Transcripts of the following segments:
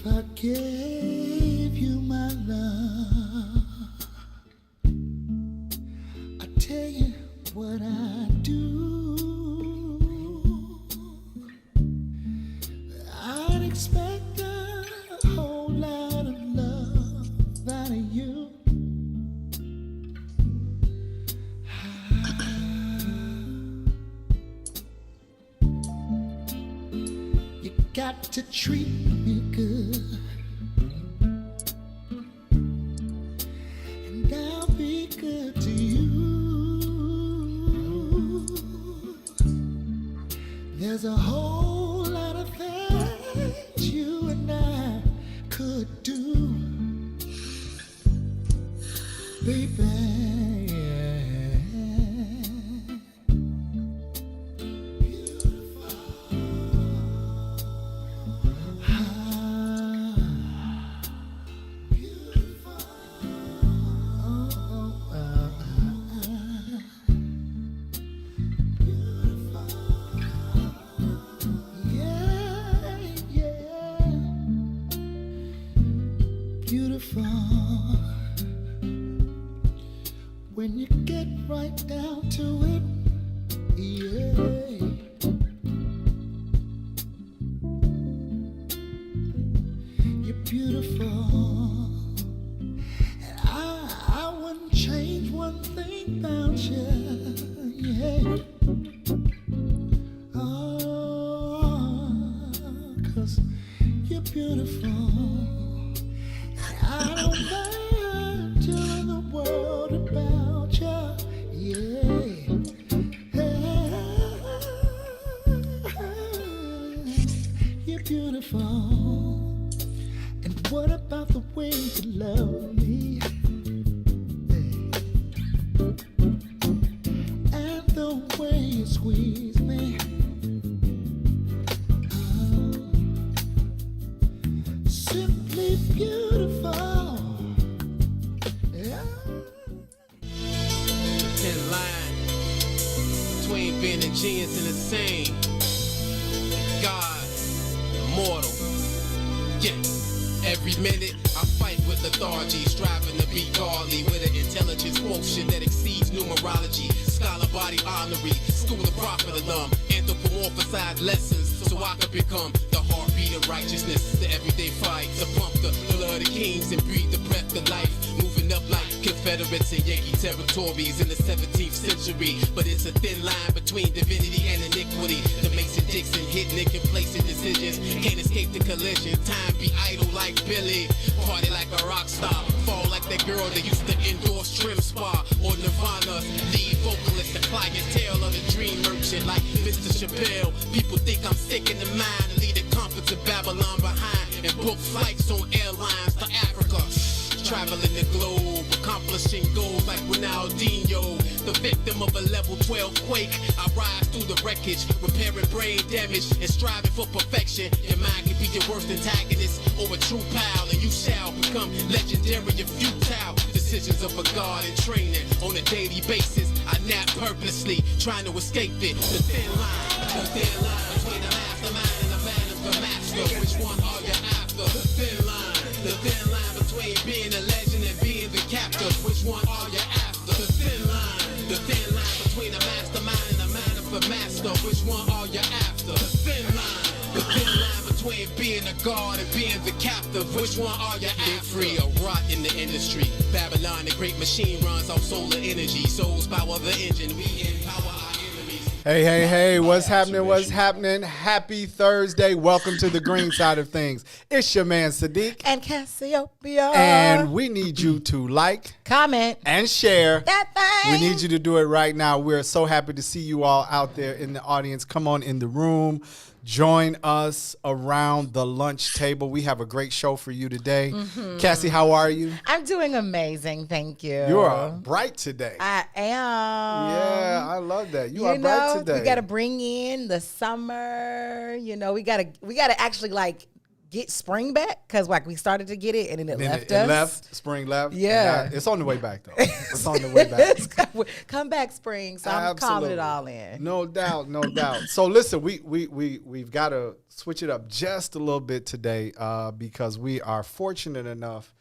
I gave you my love, I tell you what I do. I'd expect a whole lot of love out of you. You got to treat me good, and I'll be good to you. There's a whole lot of things you and I could do, baby. Beautiful when you get right down to it, yeah. You're beautiful, and I wouldn't change one thing about you, yeah. Oh, 'cause you're beautiful. I don't mind telling the world about you, yeah. You're beautiful. And what about the way you love me? And the way you squeeze me. Simply beautiful. Yeah. The thin line between being a genius and insane. God, immortal. Yeah. Every minute I fight with lethargy, striving to be godly with an intelligence quotient that exceeds numerology. Scholar body honorary, school of prophet alum, anthropomorphized lessons so I could become the heartbeat of righteousness. The everyday fight to pump the blood of kings and breathe the breath of life. Moving up like Confederates and Yankee territories in the 17th century. But it's a thin line between divinity and iniquity. The Mason-Dixon hitting and complacent decisions can't escape the collision. Time be idle like Billy, party like a rock star, fall like that girl that used to endorse Trim Spa or Nirvana's lead vocalist, the clientele of the dream merchant like Mr. Chappelle. People think I'm sick in the mind and leave the comforts of Babylon behind and book flights on airlines to Africa. Traveling the globe, accomplishing goals like Ronaldinho. The victim of a level 12 quake, I rise through the wreckage, repairing brain damage and striving for perfection. Your mind can be your worst antagonist or a true pal, and you shall become legendary and futile. Decisions of a god in training on a daily basis. I nap purposely, trying to escape it. The thin line between the mastermind and the man of the master. Which one are you after? The thin line between being a legend and being the captive. Which one are you after? The thin line between the mastermind and the man of the master. Which one are you after? The thin line between being a god and being the captive. Which one are you after? Free or rot in the industry. Babylon, the great machine, runs off solar energy. Souls power the engine. We empower our enemies. Hey, what's happening? Happy Thursday. Welcome to the green side of things. It's your man, Sadeek. And Cassiopeia. And we need you to like, comment, and share. that thing. We need you to do it right now. We're so happy to see you all out there in the audience. Come on in the room. Join us around the lunch table. We have a great show for you today. Mm-hmm. Cassie, how are you? I'm doing amazing, thank you. You are bright today. I am. Yeah, I love that. You are bright today. We got to bring in the summer. You know, we got to actually like get spring back? Because like we started to get it and then it Then left it us. left, spring left. Yeah. It's on the way back though. It's on the way back. Come back, spring. So I'm calling it all in. No doubt, no doubt. So listen, we've got to switch it up just a little bit today because we are fortunate enough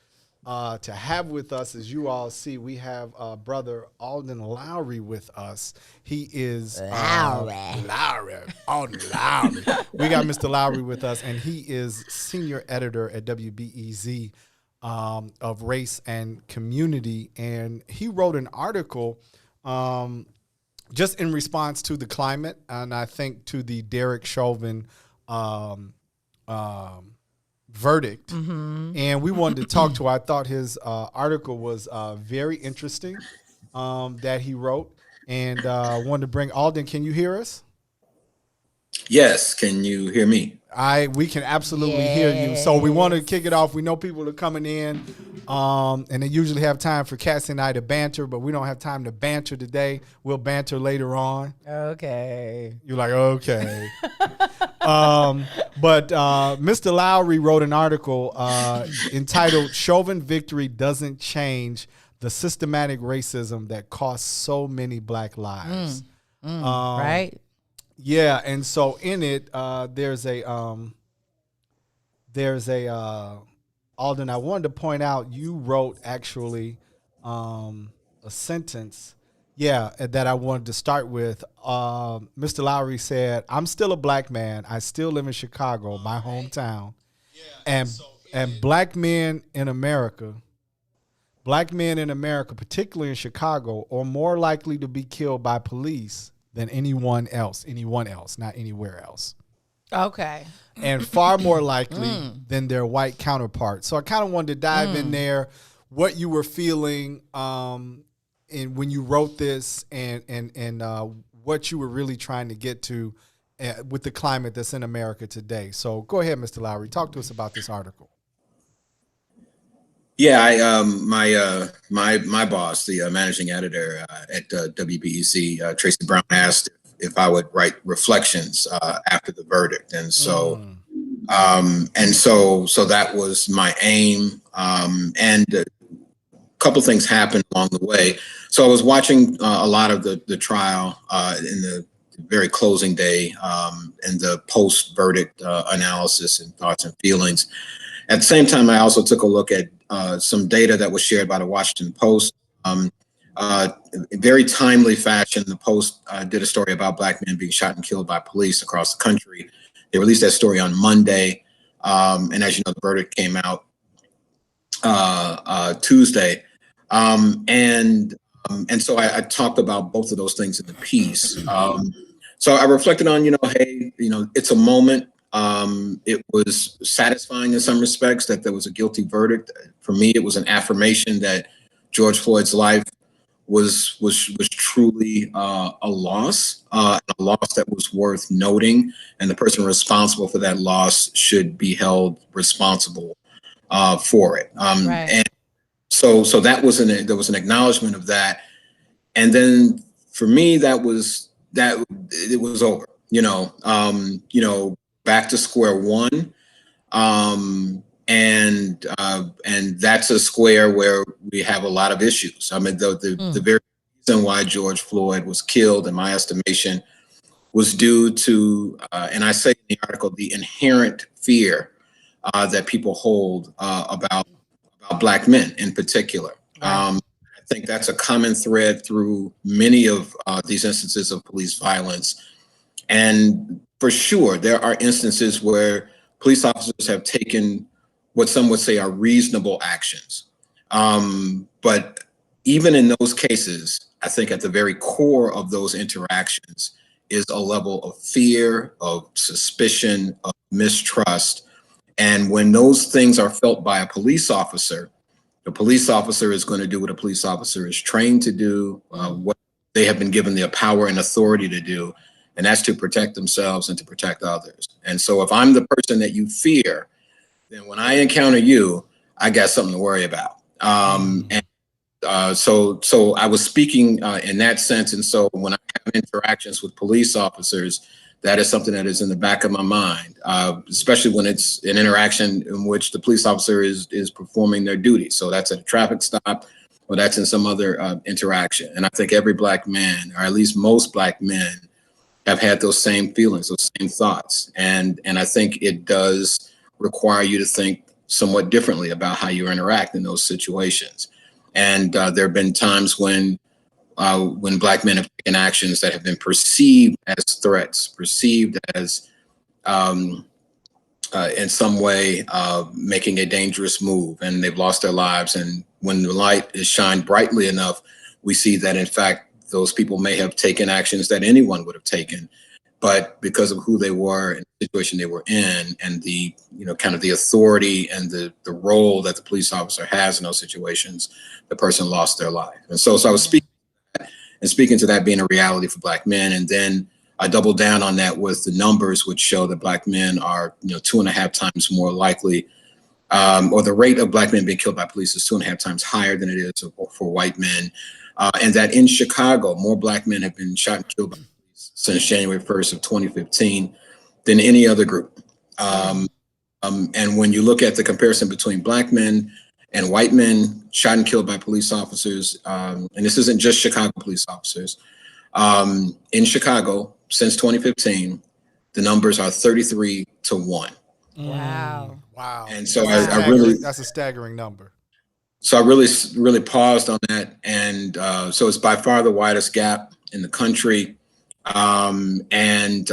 to have with us, as you all see, we have brother Alden Lowry with us. He is Lowry, Alden Lowry. We got Mr. Lowry with us, and he is senior editor at WBEZ of Race and Community, and he wrote an article just in response to the climate, and I think to the Derek Chauvin verdict, and we wanted to talk to. I thought his article was very interesting that he wrote, and wanted to bring Alden. Can you hear us? Yes. Can you hear me? We can absolutely hear you. So we want to kick it off. We know people are coming in, and they usually have time for Cassie and I to banter, but we don't have time to banter today. We'll banter later on. Okay. You're like, okay. But Mr. Lowry wrote an article entitled "Chauvin Victory Doesn't Change the Systematic Racism That Costs So Many Black Lives." Right? Yeah, and so in it, there's a Alden, I wanted to point out you wrote actually a sentence, that I wanted to start with. Mr. Lowry said, "I'm still a black man. I still live in Chicago, my hometown, and black men in America, particularly in Chicago, are more likely to be killed by police than anyone else, not anywhere else. Okay. And far more likely than their white counterparts." So I kind of wanted to dive in there, what you were feeling when you wrote this, and what you were really trying to get to with the climate that's in America today. So go ahead, Mr. Lowry, talk to us about this article. Yeah, my boss, the managing editor at WBEZ, Tracy Brown, asked if I would write reflections after the verdict, and so that was my aim. And a couple things happened along the way. So I was watching a lot of the trial in the very closing day, and the post-verdict analysis and thoughts and feelings. At the same time, I also took a look at some data that was shared by the Washington Post. In very timely fashion, the Post did a story about black men being shot and killed by police across the country. They released that story on Monday, and as you know, the verdict came out Tuesday. And so I talked about both of those things in the piece. So I reflected on, hey, it's a moment. It was satisfying in some respects that there was a guilty verdict. For me, it was an affirmation that George Floyd's life was truly a loss that was worth noting, and the person responsible for that loss should be held responsible for it. Right. And so that was there was an acknowledgement of that, and then for me that it was over. Back to square one. And that's a square where we have a lot of issues. I mean, the very reason why George Floyd was killed, in my estimation, was due to, and I say in the article, the inherent fear that people hold about black men in particular. I think that's a common thread through many of these instances of police violence. And for sure, there are instances where police officers have taken what some would say are reasonable actions. But even in those cases, I think at the very core of those interactions is a level of fear, of suspicion, of mistrust. And when those things are felt by a police officer, the police officer is going to do what a police officer is trained to do, what they have been given the power and authority to do, and that's to protect themselves and to protect others. And so if I'm the person that you fear, then when I encounter you, I got something to worry about. So I was speaking in that sense. And so when I have interactions with police officers, that is something that is in the back of my mind, especially when it's an interaction in which the police officer is performing their duty. So that's at a traffic stop, or that's in some other interaction. And I think every Black man, or at least most Black men, have had those same feelings, those same thoughts. And I think it does require you to think somewhat differently about how you interact in those situations. And there have been times when Black men have taken actions that have been perceived as threats, perceived as in some way making a dangerous move, and they've lost their lives. And when the light is shined brightly enough, we see that in fact those people may have taken actions that anyone would have taken, but because of who they were and the situation they were in, and the kind of the authority and the role that the police officer has in those situations, the person lost their life. And so I was speaking to that being a reality for Black men, and then I doubled down on that with the numbers, which show that Black men are 2.5 times more likely, or the rate of Black men being killed by police is 2.5 times higher than it is for white men. And that in Chicago, more Black men have been shot and killed by police since January 1st of 2015 than any other group. And when you look at the comparison between Black men and white men shot and killed by police officers, and this isn't just Chicago police officers, in Chicago since 2015, the numbers are 33 to 1. Wow. Wow. And so that's a staggering number. So I really paused on that, and so it's by far the widest gap in the country, and then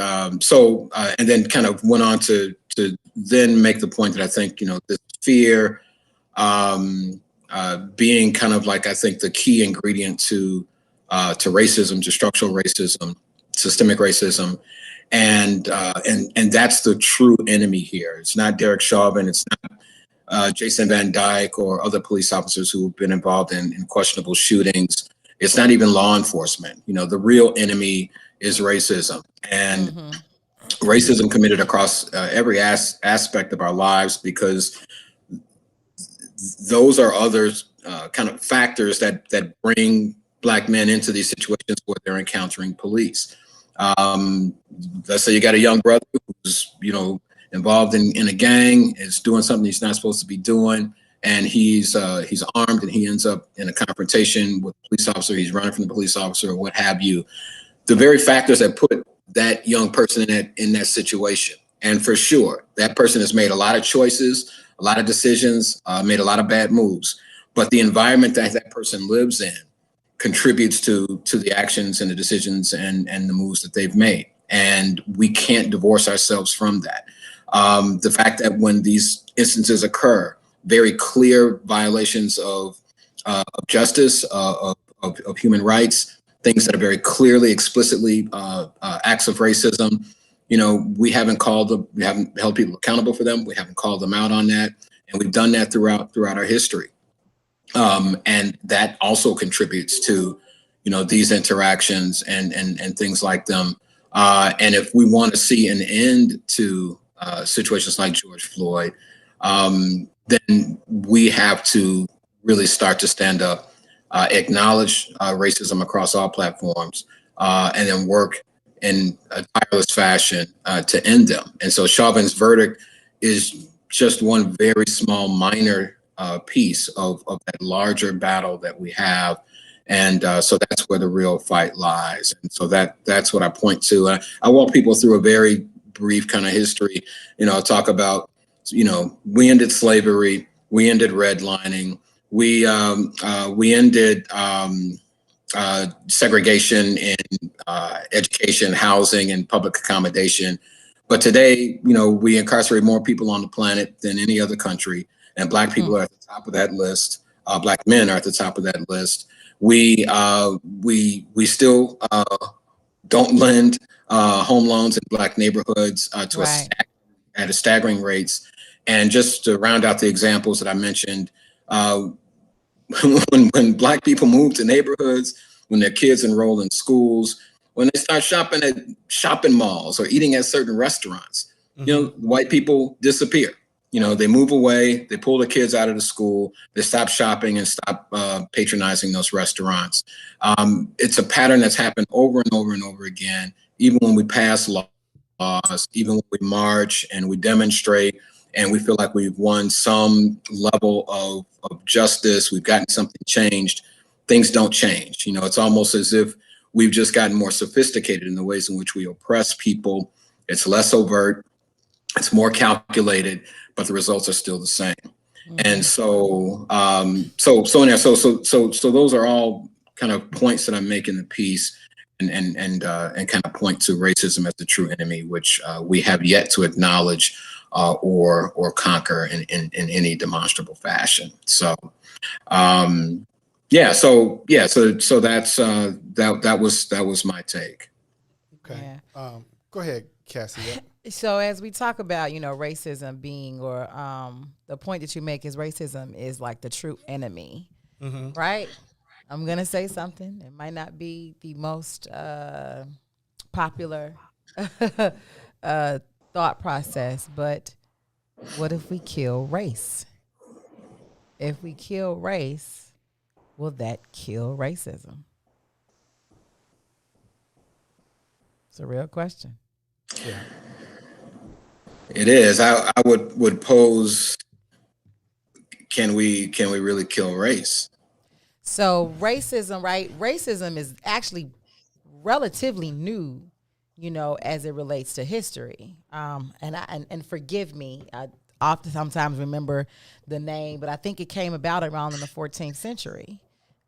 kind of went on to then make the point that I think this fear being kind of like, I think, the key ingredient to racism, to structural racism, systemic racism, and that's the true enemy here. It's not Derek Chauvin, it's not Jason Van Dyke or other police officers who have been involved in questionable shootings. It's not even law enforcement. The real enemy is racism, and racism committed across every aspect of our lives, because those are other kind of factors that bring Black men into these situations where they're encountering police. Let's say you got a young brother who's involved in a gang, is doing something he's not supposed to be doing, and he's armed, and he ends up in a confrontation with a police officer. He's running from the police officer or what have you. The very factors that put that young person in that situation, and for sure that person has made a lot of choices, a lot of decisions, made a lot of bad moves, but the environment that that person lives in contributes to the actions and the decisions and the moves that they've made, and we can't divorce ourselves from that. The fact that when these instances occur, very clear violations of justice, of human rights, things that are very clearly, explicitly acts of racism, we haven't held people accountable for them. We haven't called them out on that, and we've done that throughout our history. And that also contributes to these interactions and things like them. And if we want to see an end to situations like George Floyd, then we have to really start to stand up, acknowledge racism across all platforms, and then work in a tireless fashion to end them. And so Chauvin's verdict is just one very small, minor piece of that larger battle that we have. And so that's where the real fight lies. And so that's what I point to. I walk people through a very brief kind of history. I'll talk about, we ended slavery, we ended redlining, we ended segregation in education, housing, and public accommodation. But today, we incarcerate more people on the planet than any other country, and Black people are at the top of that list. Black men are at the top of that list. We still don't lend home loans in Black neighborhoods at a staggering rates. And just to round out the examples that I mentioned, when Black people move to neighborhoods, when their kids enroll in schools, when they start shopping at shopping malls or eating at certain restaurants, white people disappear. They move away, they pull the kids out of the school, they stop shopping and stop patronizing those restaurants. It's a pattern that's happened over and over and over again. Even when we pass laws laws, even when we march and we demonstrate and we feel like we've won some level of justice, we've gotten something changed, things don't change. You know, it's almost as if we've just gotten more sophisticated in the ways in which we oppress people. It's less overt, it's more calculated, but the results are still the same. And so, so those are all kind of points that I make in the piece, and kind of point to racism as the true enemy, which we have yet to acknowledge or conquer in any demonstrable fashion. So, so that's that was my take. Okay. Go ahead, Cassie. Yeah. So as we talk about, racism being, or the point that you make is racism is like the true enemy, right? I'm going to say something. It might not be the most popular thought process, but what if we kill race? If we kill race, will that kill racism? It's a real question. Yeah. It is. I would pose, can we really kill race? So racism, right? Racism is actually relatively new, as it relates to history. And forgive me, I often sometimes remember the name, but I think it came about around in the 14th century.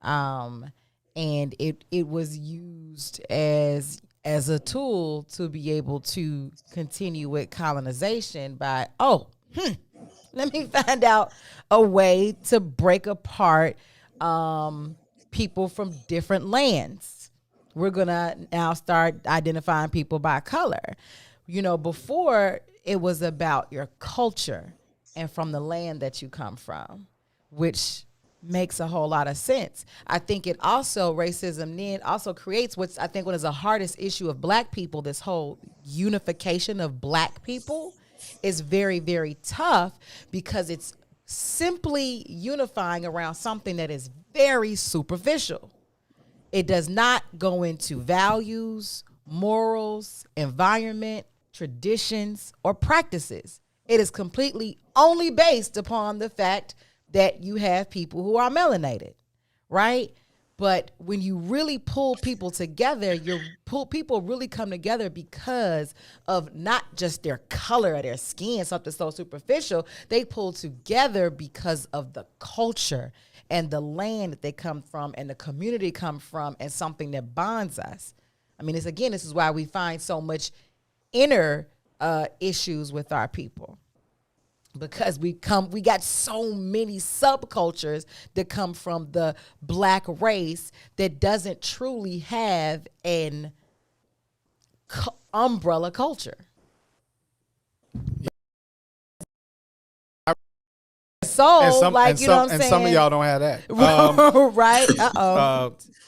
And it was used as a tool to be able to continue with colonization by, let me find out a way to break apart people from different lands. We're going to now start identifying people by color. Before it was about your culture and from the land that you come from, which makes a whole lot of sense. I think it also, racism then also creates what's, I think, what is the hardest issue of Black people. This whole unification of Black people is very, very tough because it's simply unifying around something that is very superficial. It does not go into values, morals, environment, traditions, or practices. It is completely only based upon the fact that you have people who are melanated, right? But when you really pull people together, people really come together because of not just their color or their skin, something so superficial. They pull together because of the culture and the land that they come from and the community come from, and something that bonds us. I mean, this is why we find so much inner issues with our people. Because we got so many subcultures that come from the Black race that doesn't truly have an umbrella culture. So, you know what I'm saying? And some of y'all don't have that. Right?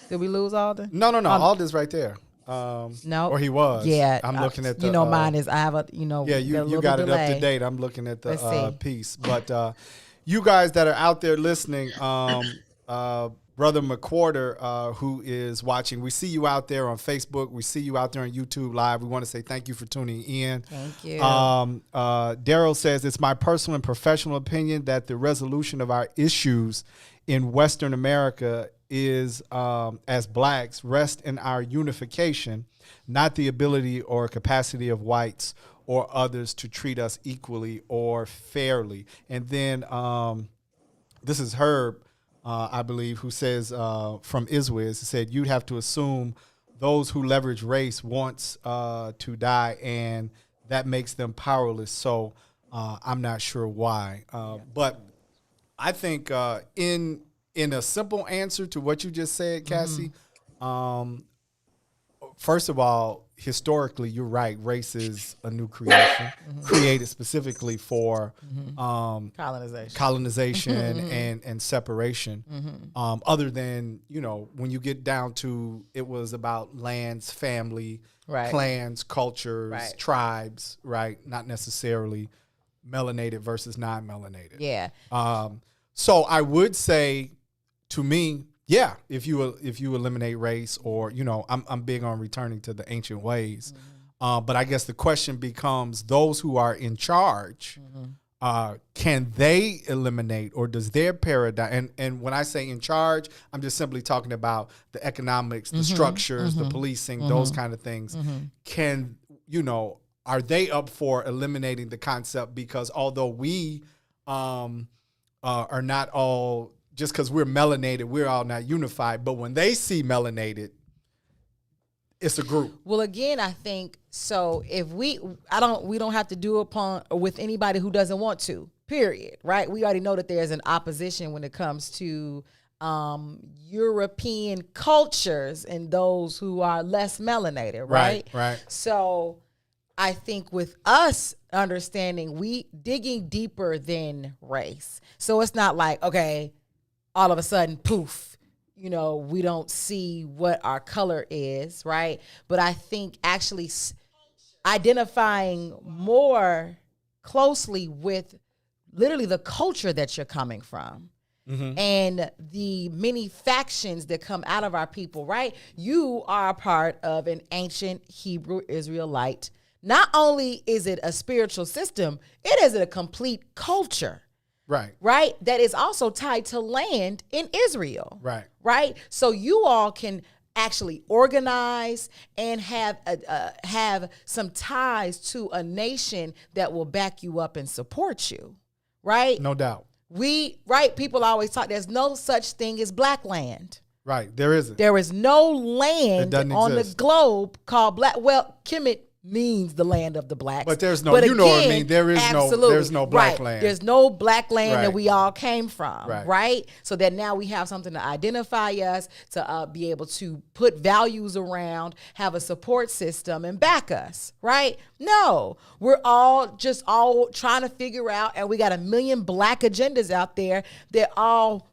Did we lose Alden? No. Alden's right there. No, or he was. Yeah, I'm looking at the. Mine is. I have a. Yeah, you got it up to date. I'm looking at the piece, but you guys that are out there listening, Brother McQuarter, who is watching, we see you out there on Facebook. We see you out there on YouTube Live. We want to say thank you for tuning in. Thank you. Daryl says, it's my personal and professional opinion that the resolution of our issues in Western America is, as Blacks, rest in our unification, not the ability or capacity of whites or others to treat us equally or fairly. And then this is Herb, I believe, who says from Iswiz, said you'd have to assume those who leverage race wants to die, and that makes them powerless. So I'm not sure why. But I think in a simple answer to what you just said, Cassie, first of all, historically, you're right. Race is a new creation, created specifically for colonization and separation. Other than, when you get down to, it was about lands, family, clans, cultures, tribes, right? Not necessarily melanated versus non-melanated. Yeah. So I would say, to me, yeah, if you eliminate race, or I'm big on returning to the ancient ways. But I guess the question becomes, those who are in charge, can they eliminate, or does their paradigm, and when I say in charge, I'm just simply talking about the economics, the structures, the policing, those kind of things. Can, are they up for eliminating the concept? Because although we are not all, just because we're melanated, we're all not unified, but when they see melanated, it's a group. Well, again, I think so. If we don't have to do upon with anybody who doesn't want to. Period. Right? We already know that there's an opposition when it comes to European cultures and those who are less melanated. Right. Right. So I think with us understanding, we digging deeper than race. So it's not like, okay, all of a sudden, poof. We don't see what our color is, right? But I think actually identifying more closely with literally the culture that you're coming from and the many factions that come out of our people, right? You are a part of an ancient Hebrew Israelite. Not only is it a spiritual system, it is a complete culture. Right. That is also tied to land in Israel. Right. So you all can actually organize and have some ties to a nation that will back you up and support you. Right. No doubt. People always talk. There's no such thing as black land. Right. There isn't. There is no land on the globe called black. Well, Kemet means the land of the blacks. But there's no, you know what I mean? There's no black land. There's no black land that we all came from, right? So that now we have something to identify us, to be able to put values around, have a support system and back us, right? No, we're all trying to figure out, and we got a million black agendas out there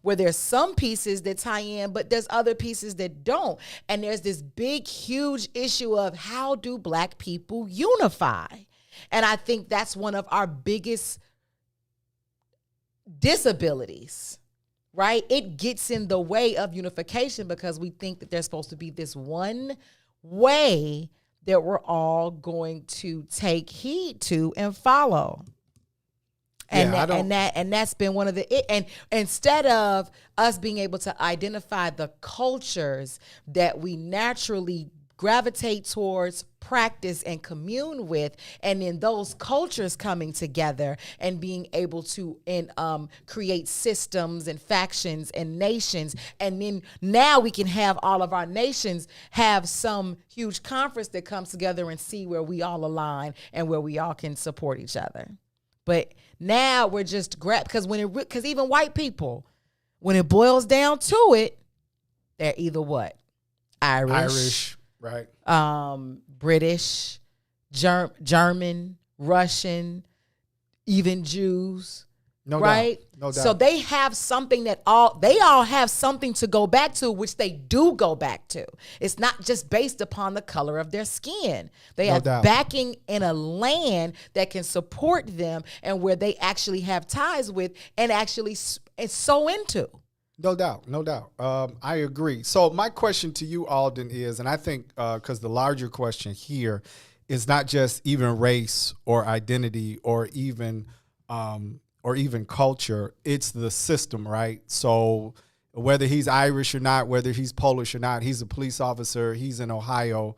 where there's some pieces that tie in, but there's other pieces that don't. And there's this big, huge issue of how do black people unify? And I think that's one of our biggest disabilities, right? It gets in the way of unification because we think that there's supposed to be this one way that we're all going to take heed to and follow. And that's been one of and instead of us being able to identify the cultures that we naturally gravitate towards, practice, and commune with, and then those cultures coming together and being able to create systems and factions and nations, and then now we can have all of our nations have some huge conference that comes together and see where we all align and where we all can support each other. But now we're just because even white people, when it boils down to it, they're either what? Irish. Right. British, German, Russian, even Jews. No right? doubt. No doubt. So they have something they all have something to go back to, which they do go back to. It's not just based upon the color of their skin. They have backing in a land that can support them and where they actually have ties with and actually it's so into. No doubt. I agree. So my question to you, Alden, is, and I think because the larger question here is not just even race or identity or even culture, it's the system, right? So whether he's Irish or not, whether he's Polish or not, he's a police officer, he's in Ohio,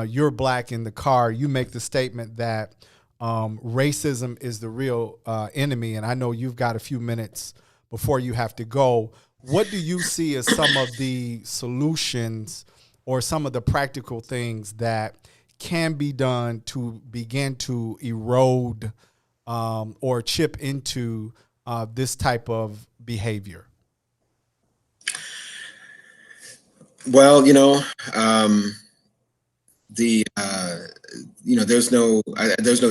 you're black in the car, you make the statement that racism is the real enemy, and I know you've got a few minutes before you have to go. What do you see as some of the solutions or some of the practical things that can be done to begin to erode or chip into this type of behavior? Well, there's no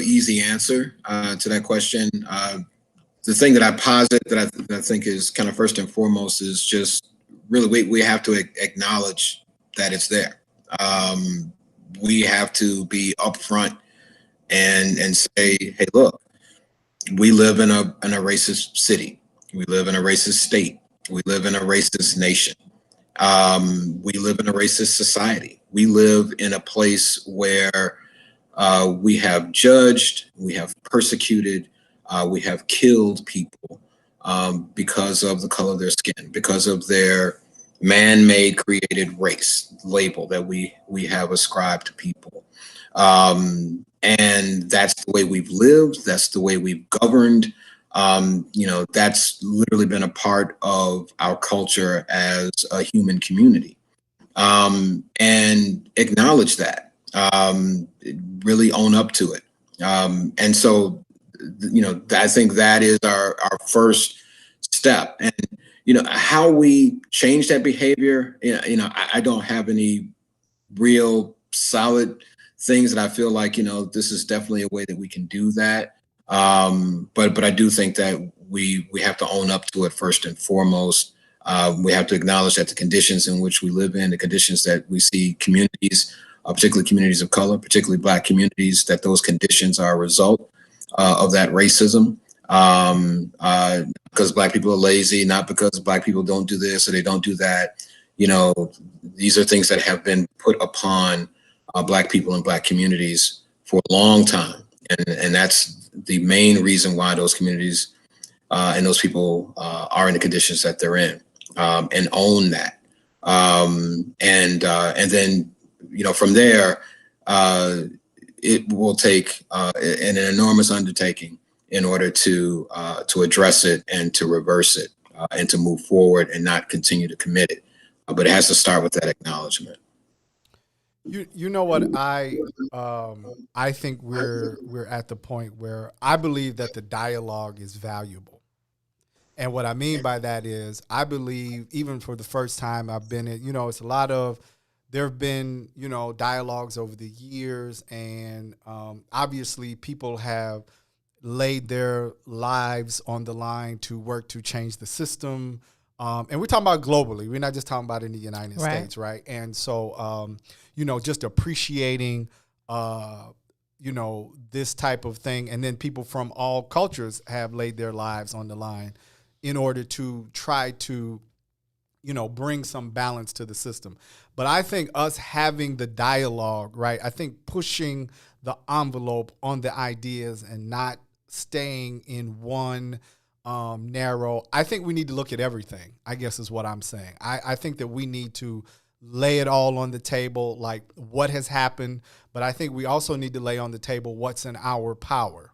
easy answer to that question. The thing that I posit that I think is kind of first and foremost is just really we have to acknowledge that it's there. We have to be upfront and say, hey, look, we live in a racist city. We live in a racist state. We live in a racist nation. We live in a racist society. We live in a place where we have judged, we have persecuted, we have killed people because of the color of their skin, because of their man-made created race label that we have ascribed to people. And that's the way we've lived. That's the way we've governed. That's literally been a part of our culture as a human community. And acknowledge that, really own up to it. And so, I think that is our first step. And, how we change that behavior, I don't have any real solid things that I feel like, this is definitely a way that we can do that. But I do think that we have to own up to it first and foremost. We have to acknowledge that the conditions in which we live in, the conditions that we see communities, particularly communities of color, particularly Black communities, that those conditions are a result of that racism. Because Black people are lazy, not because Black people don't do this or they don't do that. These are things that have been put upon Black people and Black communities for a long time. And that's the main reason why those communities and those people are in the conditions that they're in, and own that. And then, from there, it will take an enormous undertaking in order to address it and to reverse it and to move forward and not continue to commit it. But it has to start with that acknowledgement. You know what, I think we're at the point where I believe that the dialogue is valuable. And what I mean by that is I believe even for the first time I've been in, it's a lot of, there have been, dialogues over the years, and obviously people have laid their lives on the line to work to change the system. And we're talking about globally. We're not just talking about in the United States, right? And so, just appreciating, this type of thing. And then people from all cultures have laid their lives on the line in order to try to, bring some balance to the system. But I think us having the dialogue, right? I think pushing the envelope on the ideas and not staying in one narrow. I think we need to look at everything, I guess is what I'm saying. I think that we need to lay it all on the table, like what has happened, but I think we also need to lay on the table what's in our power,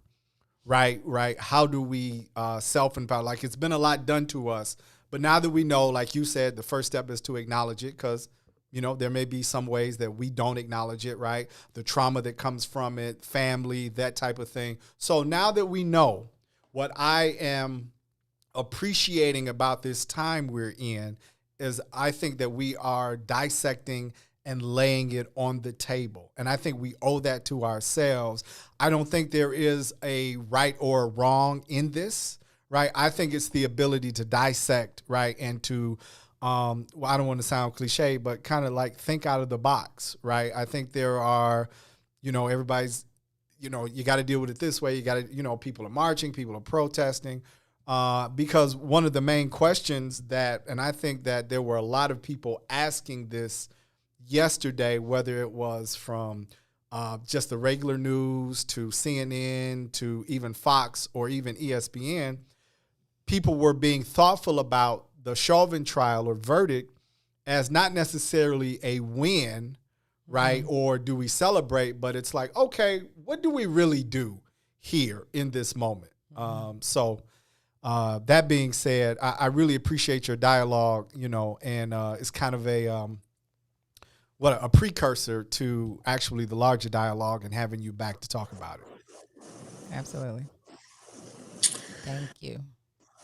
right? How do we self-empower? Like, it's been a lot done to us, but now that we know, like you said, the first step is to acknowledge it, because there may be some ways that we don't acknowledge it, right? The trauma that comes from it, family, that type of thing. So now that we know, what I am appreciating about this time we're in is I think that we are dissecting and laying it on the table. And I think we owe that to ourselves. I don't think there is a right or a wrong in this, right? I think it's the ability to dissect, right? And to, I don't want to sound cliche, but kind of like think out of the box, right? I think there are, everybody's, you got to deal with it this way. You got to, people are marching, people are protesting, because one of the main questions that, and I think that there were a lot of people asking this yesterday, whether it was from just the regular news to CNN to even Fox or even ESPN, people were being thoughtful about the Chauvin trial or verdict as not necessarily a win, right? Mm-hmm. Or do we celebrate? But it's like, okay, what do we really do here in this moment? Mm-hmm. So that being said, I really appreciate your dialogue, and it's kind of a precursor to actually the larger dialogue and having you back to talk about it. Absolutely. Thank you.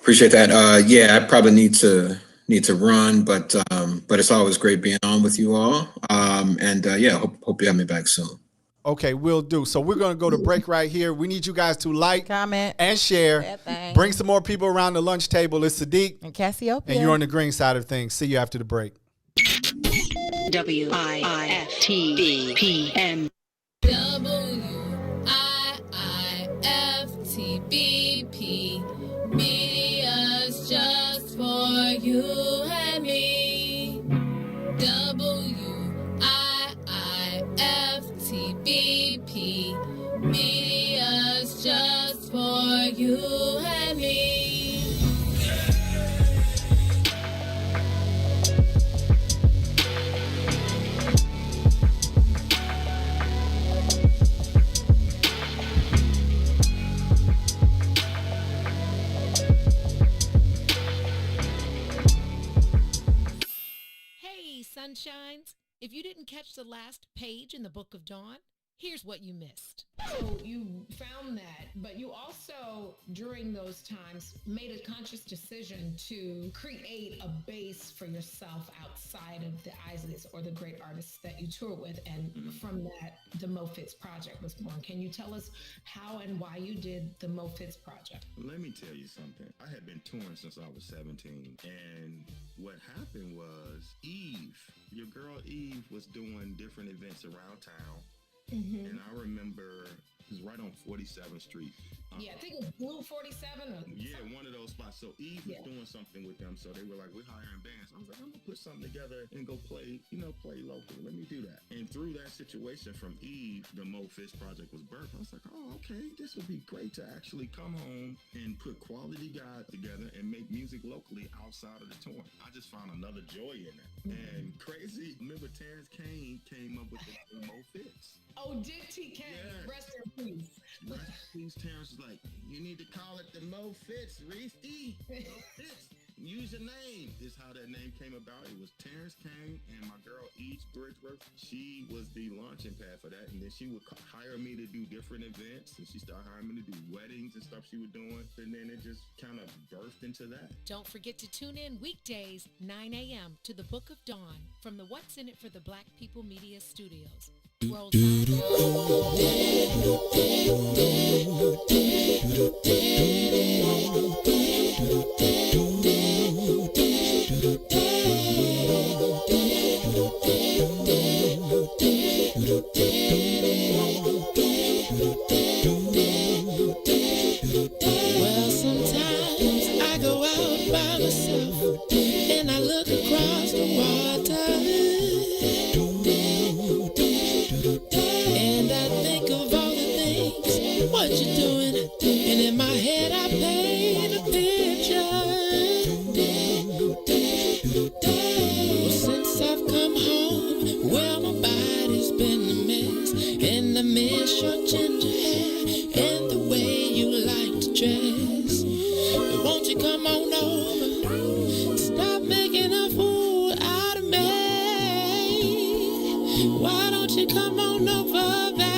Appreciate that. I probably need to run, but it's always great being on with you all. Hope you have me back soon. Okay, will do. So we're going to go to break right here. We need you guys to like, comment, and share. Bring some more people around the lunch table. It's Sadeek and Cassiopeia. And you're on the green side of things. See you after the break. WIIFTBP. WIIFTBP. Media's just for you and me. WIIFTBP. you and me. Hey, sunshines. If you didn't catch the last page in the Book of Dawn, here's what you missed. So you found that, but you also, during those times, made a conscious decision to create a base for yourself outside of the Isleys or the great artists that you tour with. And from that, the Mo Fitz Project was born. Can you tell us how and why you did the Mo Fitz Project? Let me tell you something. I had been touring since I was 17. And what happened was Eve, your girl Eve, was doing different events around town. And I remember it was right on 47th Street. Yeah, I think it was Blue 47 or Yeah, one of those spots. So Eve was doing something with them. So they were like, we're hiring bands. I was like, I'm going to put something together and go play, play local. Let me do that. And through that situation from Eve, the Mo Fitz Project was birthed. I was like, oh, okay, this would be great to actually come home and put quality guys together and make music locally outside of the touring. I just found another joy in it. And crazy, remember Terrence Kane came up with the Mo Fitz. Oh, did TK? Yeah. Rest in peace. Rest in peace, Terrence was like, you need to call it the Mo Fitz, Reese D. Mo Fitz. Use your name. This is how that name came about. It was Terrence Kane and my girl Eve Bridgeworth. She was the launching pad for that. And then she would hire me to do different events. And she started hiring me to do weddings and stuff she was doing. And then it just kind of birthed into that. Don't forget to tune in weekdays, 9 a.m. to the Book of Dawn from the What's in It for the Black People Media Studios. Roll Tide. Well, sometimes I go out by myself and I look across the water. And I think of all the things, what you're doing. And in my head I paint a picture. Well, since I've come home, well, my body's been a mess. And I miss your ginger hair and the way you like to dress. But won't you come on over? Stop making a fool out of me. Why don't you come on over, Valerie?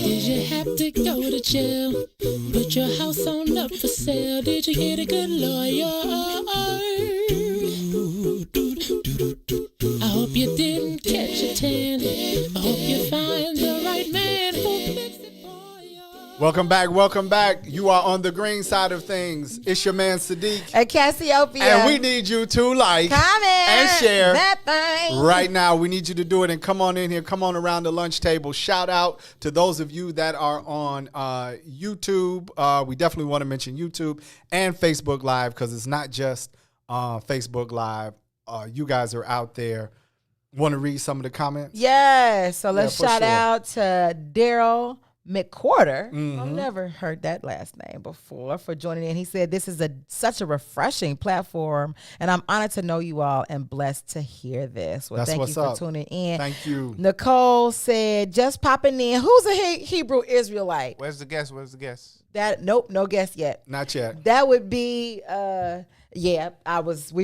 Did you have to go to jail? Put your house on up for sale. Did you get a good lawyer? I hope you didn't catch a tan. I hope you find the right man who fix it for you. Welcome back. Welcome back. You are on the green side of things. It's your man Sadeek. And Cassiopeia. And we need you to like comment and share that thing right now. We need you to do it and come on in here. Come on around the lunch table. Shout out to those of you that are on YouTube. We definitely want to mention YouTube and Facebook Live because it's not just Facebook Live. You guys are out there. Want to read some of the comments? Yes. So let's for shout sure. out to Daryl McQuarter. Mm-hmm. I've never heard that last name before for joining in. He said, this is such a refreshing platform, and I'm honored to know you all and blessed to hear this. Well, That's thank what's you up. for tuning in. Thank you. Nicole said, just popping in. Who's a Hebrew Israelite? Where's the guest? Where's the guest? Nope, no guess yet. Not yet. That would be, we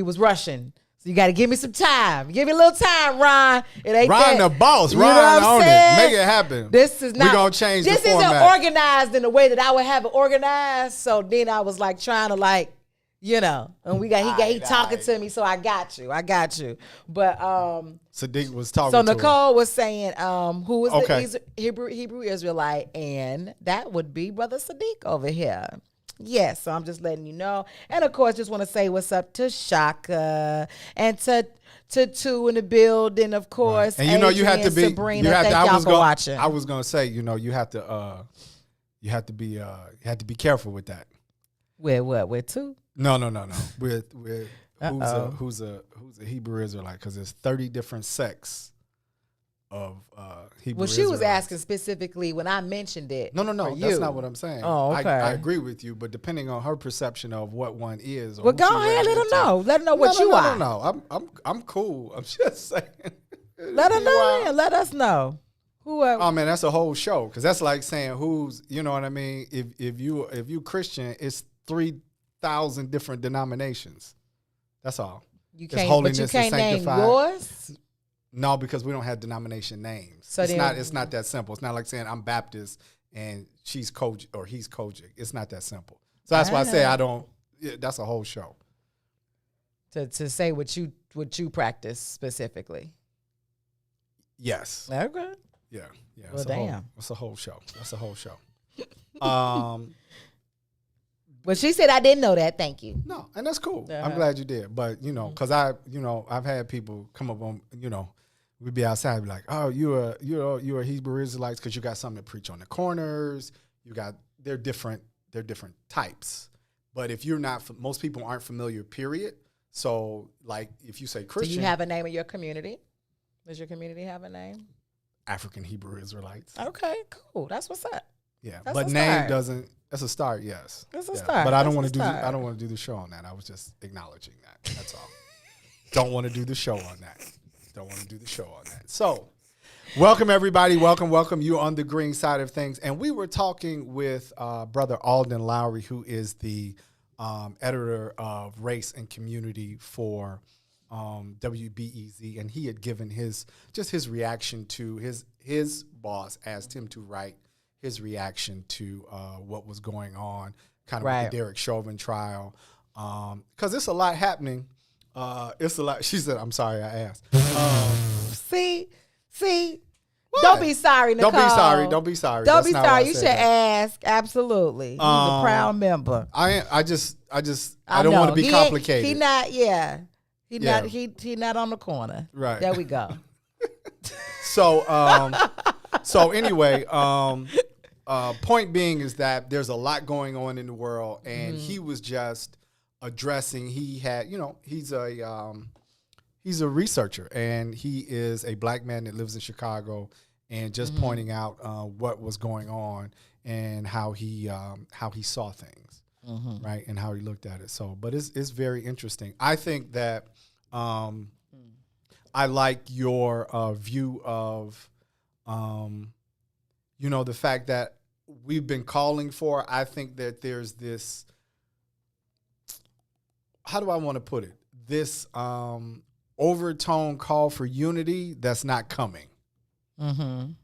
was rushing. So you got to give me some time. Give me a little time, Ron. It ain't Ron that. the boss. You know Ron what I'm on saying? it. Make it happen. This is not. We're going to change the This format. isn't organized in the way that I would have it organized. So then I was like trying to and he talking to me. So I got you. But Sadiq was talking so to Nicole was saying who was Okay. the Hebrew Israelite, and that would be Brother Sadeek over here. Yes, so I'm just letting you know. And of course, just want to say what's up to Shaka and to Tutu in the building, of course. And you know, you have to be. Sabrina, You have thank to, y'all for watching. I was gonna say, you know, you have to be careful with that. With what? With two? No. With who's a Hebrew Israelite? Because there's 30 different sects of Hebrew. Well, she was Israelites. asking specifically when I mentioned it. No, for that's you. not what I'm saying. Oh, okay. I agree with you, but depending on her perception of what one is, or Well, who go she ahead, let her represents- know. Let her know what you are. No, I'm cool. I'm just saying. Let her know. And let us know. Who? Oh man, that's a whole show, because that's like saying who's, you know what I mean. If you Christian, it's 3,000 different denominations. That's all. You It's can't. holiness But you is can't name sanctified. yours. No, because we don't have denomination names. So it's then- not that simple. It's not like saying I'm Baptist and she's Kojic or he's Kojic. It's not that simple. So that's why I say I don't. Yeah, that's a whole show. To say what you practice specifically. Yes. Okay. Yeah. Well, It's damn. It's a whole show. That's a whole show. But she said I didn't know that. Thank you. No, and that's cool. Uh-huh. I'm glad you did. But because I've had people come up on, we'd be outside, and be like, oh, you're a Hebrew Israelites because you got something to preach on the corners. They're different types. But if you're not, most people aren't familiar. Period. So like if you say Christian, Do you have a name of your community? Does your community have a name? African Hebrew Israelites. Okay, cool. That's what's up. Yeah, That's but a name start. doesn't. That's a start. Yes, That's a Yeah. start. But I don't That's want a to do. start. I don't want to do the show on that. I was just acknowledging that. That's all. Don't want to do the show on that. Don't want to do the show on that. So, welcome everybody. Welcome. You on the green side of things, and we were talking with Brother Alden Lowry, who is the editor of Race and Community for WBEZ, and he had given his reaction to his boss asked him to write his reaction to what was going on, kind of Right. with the Derek Chauvin trial, because it's a lot happening. It's a lot. She said, "I'm sorry, I asked." See, What? don't be sorry, Nicole. Don't be sorry. Don't be sorry. Don't That's be not why I sorry. You said should that. ask. Absolutely. He's a proud member. I just I don't want to be complicated. He not. Yeah. He Yeah. not. He not on the corner. Right. There we go. So anyway, point being is that there's a lot going on in the world, and he was just addressing. He had, he's a researcher, and he is a black man that lives in Chicago, and just pointing out what was going on and how he saw things, right, and how he looked at it. So, but it's very interesting. I think that I like your view of, the fact that we've been calling for. I think that there's this, how do I want to put it? This overtone call for unity that's not coming. You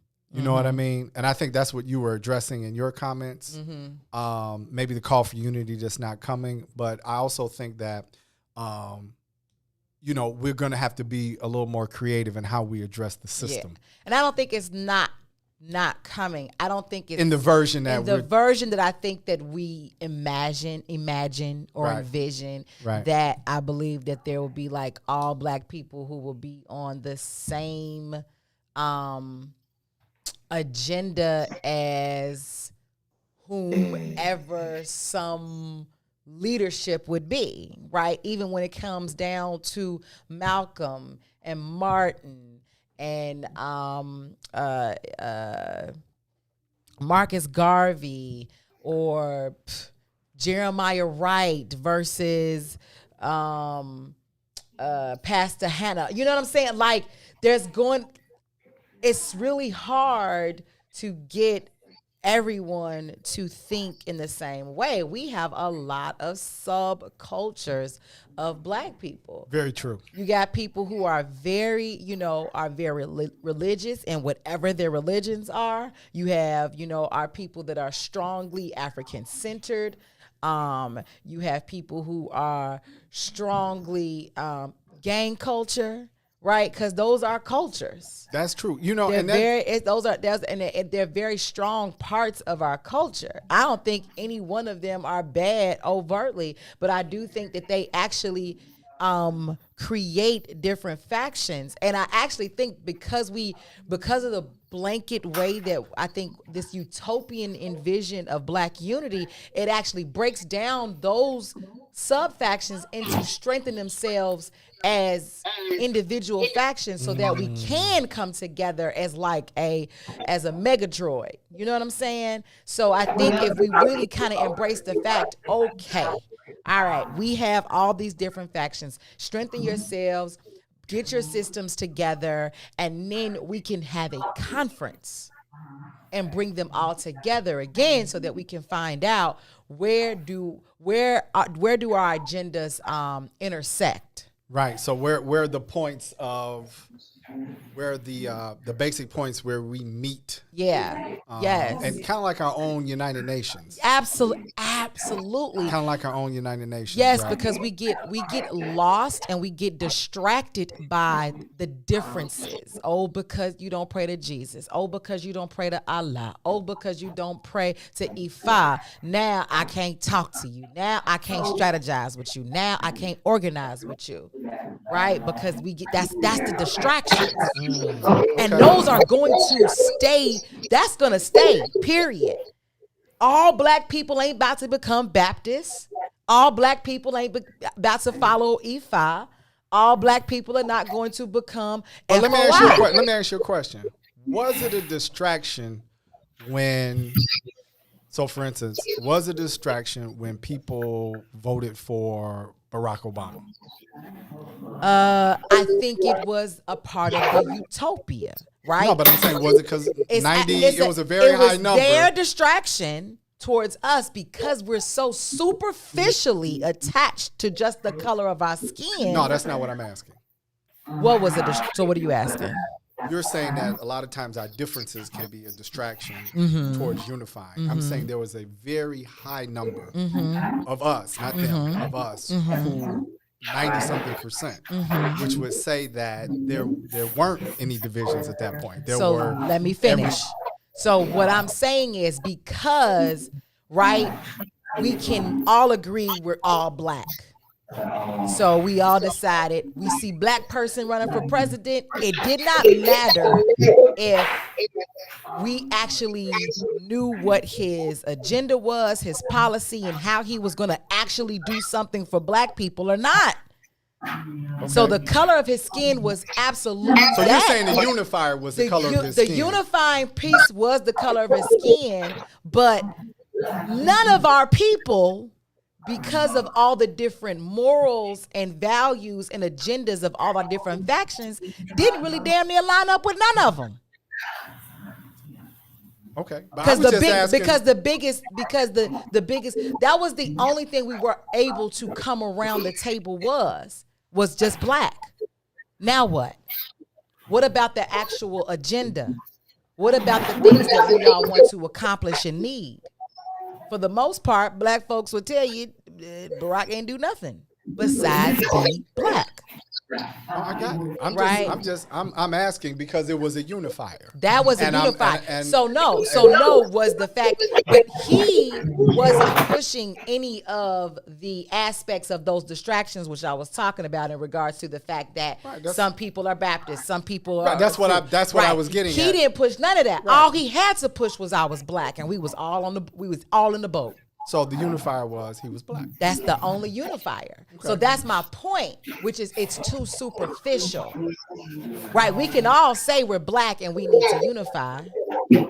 know what I mean? And I think that's what you were addressing in your comments. Maybe the call for unity that's not coming. But I also think that, we're going to have to be a little more creative in how we address the system. Yeah. And I don't think it's not coming. I don't think it's In the version that version that I think that we imagine or Right. envision, Right. that I believe that there will be like all black people who will be on the same agenda as whomever some leadership would be, right? Even when it comes down to Malcolm and Martin and Marcus Garvey or Jeremiah Wright versus Pastor Hannah. You know what I'm saying? Like it's really hard to get everyone to think in the same way. We have a lot of subcultures of black people. Very true. You got people who are very, religious in whatever their religions are. You have, our people that are strongly African-centered. You have people who are strongly gang culture, right? Because those are cultures. That's true. They're very strong parts of our culture. I don't think any one of them are bad overtly, but I do think that they actually create different factions. And I actually think because of the blanket way that I think this utopian envision of Black unity, it actually breaks down those sub factions into strengthen themselves as individual factions so that we can come together as as a megadroid. You know what I'm saying? So I think if we really kind of embrace the fact, okay, all right, we have all these different factions, strengthen yourselves, get your systems together, and then we can have a conference and bring them all together again so that we can find out where do our agendas intersect. Right. So where are the points of where the basic points where we meet? Yeah. Yes. And kind of like our own United Nations. Absolutely. Kind of like our own United Nations. Yes, right? because we get lost and we get distracted by the differences. Oh, because you don't pray to Jesus. Oh, because you don't pray to Allah. Oh, because you don't pray to Ifa. Now I can't talk to you. Now I can't strategize with you. Now I can't organize with you. Right? Because we get that's the distractions. And those are going to stay. That's going to stay, period. All Black people ain't about to become Baptists. All Black people ain't about to follow Ifa. All Black people are not going to become FOI. Let me ask you a question. Was it a distraction when, so for instance, was it a distraction when people voted for Barack Obama? I think it was a part of the utopia, right? No, but I'm saying, was it because 90, it was a very high number. It was their distraction towards us because we're so superficially attached to just the color of our skin. No, that's not what I'm asking. What was it? So what are you asking? You're saying that a lot of times our differences can be a distraction towards unifying. I'm saying there was a very high number of us, not them, of us, who 90-something%, which would say that there weren't any divisions at that point. Let me finish. So what I'm saying is because, right, we can all agree we're all Black. So we all decided we see Black person running for president. It did not matter if we actually knew what his agenda was, his policy, and how he was going to actually do something for Black people or not. Okay. So the color of his skin was absolutely. So you're saying the unifier was the color of his skin? The unifying piece was the color of his skin, but none of our people, because of all the different morals and values and agendas of all our different factions, didn't really damn near line up with none of them. Okay, because the biggest that was the only thing we were able to come around the table was just Black. Now what? What about the actual agenda? What about the things that we all want to accomplish and need? For the most part, Black folks will tell you Barack ain't do nothing besides be Black. I got it. I'm asking because it was a unifier. That was a unifier. So no was the fact that he wasn't pushing any of the aspects of those distractions, which I was talking about in regards to the fact that some people are Baptists, some people are. That's what I was getting at. He didn't push none of that. Right. All he had to push was I was Black, and we was all in the boat. So the unifier was he was Black. That's the only unifier. Okay. So that's my point, which is it's too superficial. Right? We can all say we're Black and we need to unify.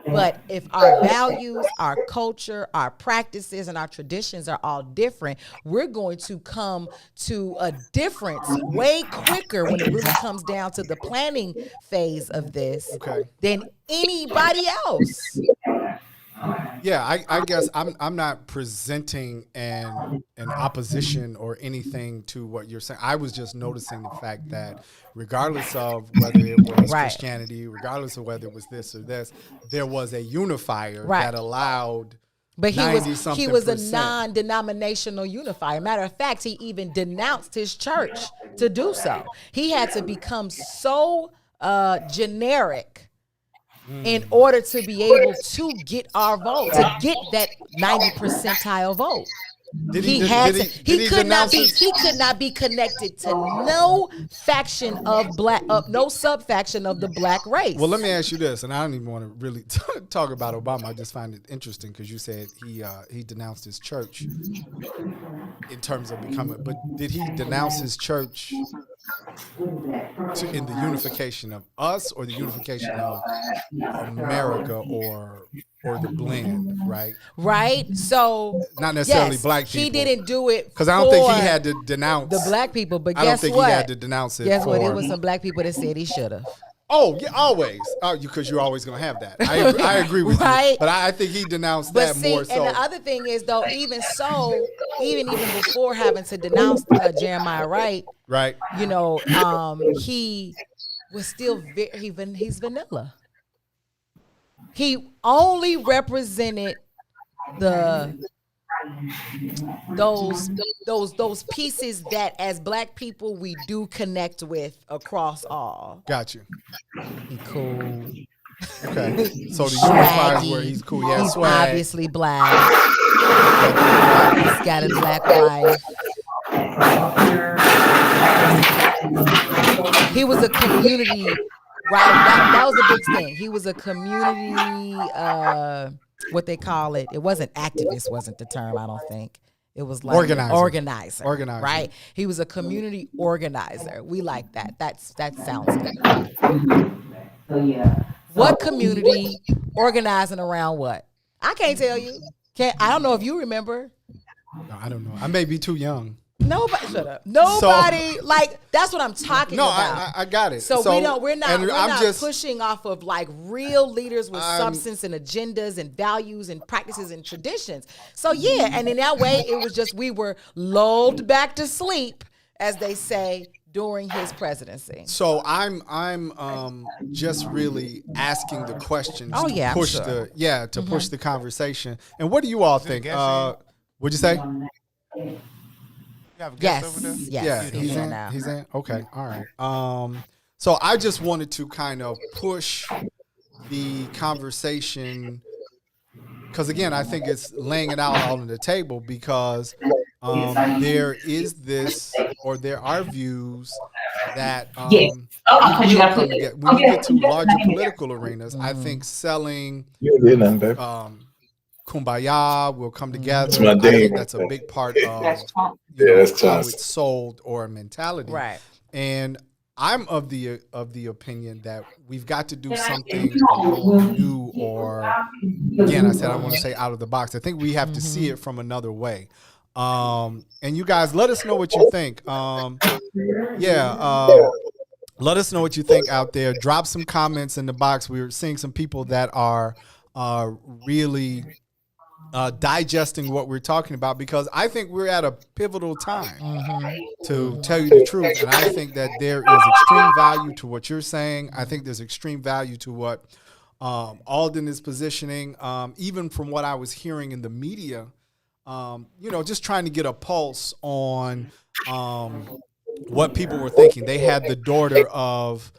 But if our values, our culture, our practices, and our traditions are all different, we're going to come to a difference way quicker when it really comes down to the planning phase of this than anybody else. Yeah, I guess I'm not presenting an opposition or anything to what you're saying. I was just noticing the fact that regardless of whether it was Christianity, regardless of whether it was this or this, there was a unifier that allowed. But he was a non-denominational unifier. Matter of fact, he even denounced his church to do so. He had to become so generic in order to be able to get our vote, to get that 90 percentile vote. He could not be connected to no faction of no sub-faction of the black race. Well, let me ask you this, and I don't even want to really talk about Obama. I just find it interesting because you said he denounced his church in terms of becoming, but did he denounce his church in the unification of us or the unification of America or the blend, right? Right. So not necessarily black people. He didn't do it because I don't think he had to denounce the black people. But I don't think he had to denounce it. Guess what? It was some black people that said he should have. Oh, yeah, always. Because you're always going to have that. I agree with you. But I think he denounced that more so. And the other thing is, though, even before having to denounce Jeremiah Wright, right? You know, he was still he's vanilla. He only represented those pieces that as black people we do connect with across all. Got you. He cool. Okay. So the unifiers where he's cool. Yeah, he's swag. Obviously black. He's got a black wife. He was a community, right? That was a big thing. He was a community, what they call it. It wasn't activist, wasn't the term, I don't think. It was like organizer. Right? He was a community organizer. We like that. That sounds good. What community organizing around what? I can't tell you. I don't know if you remember. No, I don't know. I may be too young. Nobody, shut up. Nobody, that's what I'm talking about. I got it. So we're not pushing off of like real leaders with substance and agendas and values and practices and traditions. So yeah, and in that way, it was just we were lulled back to sleep, as they say, during his presidency. So I'm just really asking the questions to push push the conversation. And what do you all think? What'd you say? Yes. Yeah, he's in now. He's in. Okay, all right. So I just wanted to kind of push the conversation because again, I think it's laying it out all on the table because there is this or there are views that when you get to larger political arenas, I think selling Kumbaya will come together. I think that's a big part of how it's sold or mentality. Right. And I'm of the opinion that we've got to do something new or again, I said I want to say out of the box. I think we have to see it from another way. And you guys let us know what you think. Let us know what you think out there. Drop some comments in the box. We're seeing some people that are really digesting what we're talking about because I think we're at a pivotal time to tell you the truth. And I think that there is extreme value to what you're saying. I think there's extreme value to what Alden is positioning, even from what I was hearing in the media, just trying to get a pulse on what people were thinking. They had the daughter of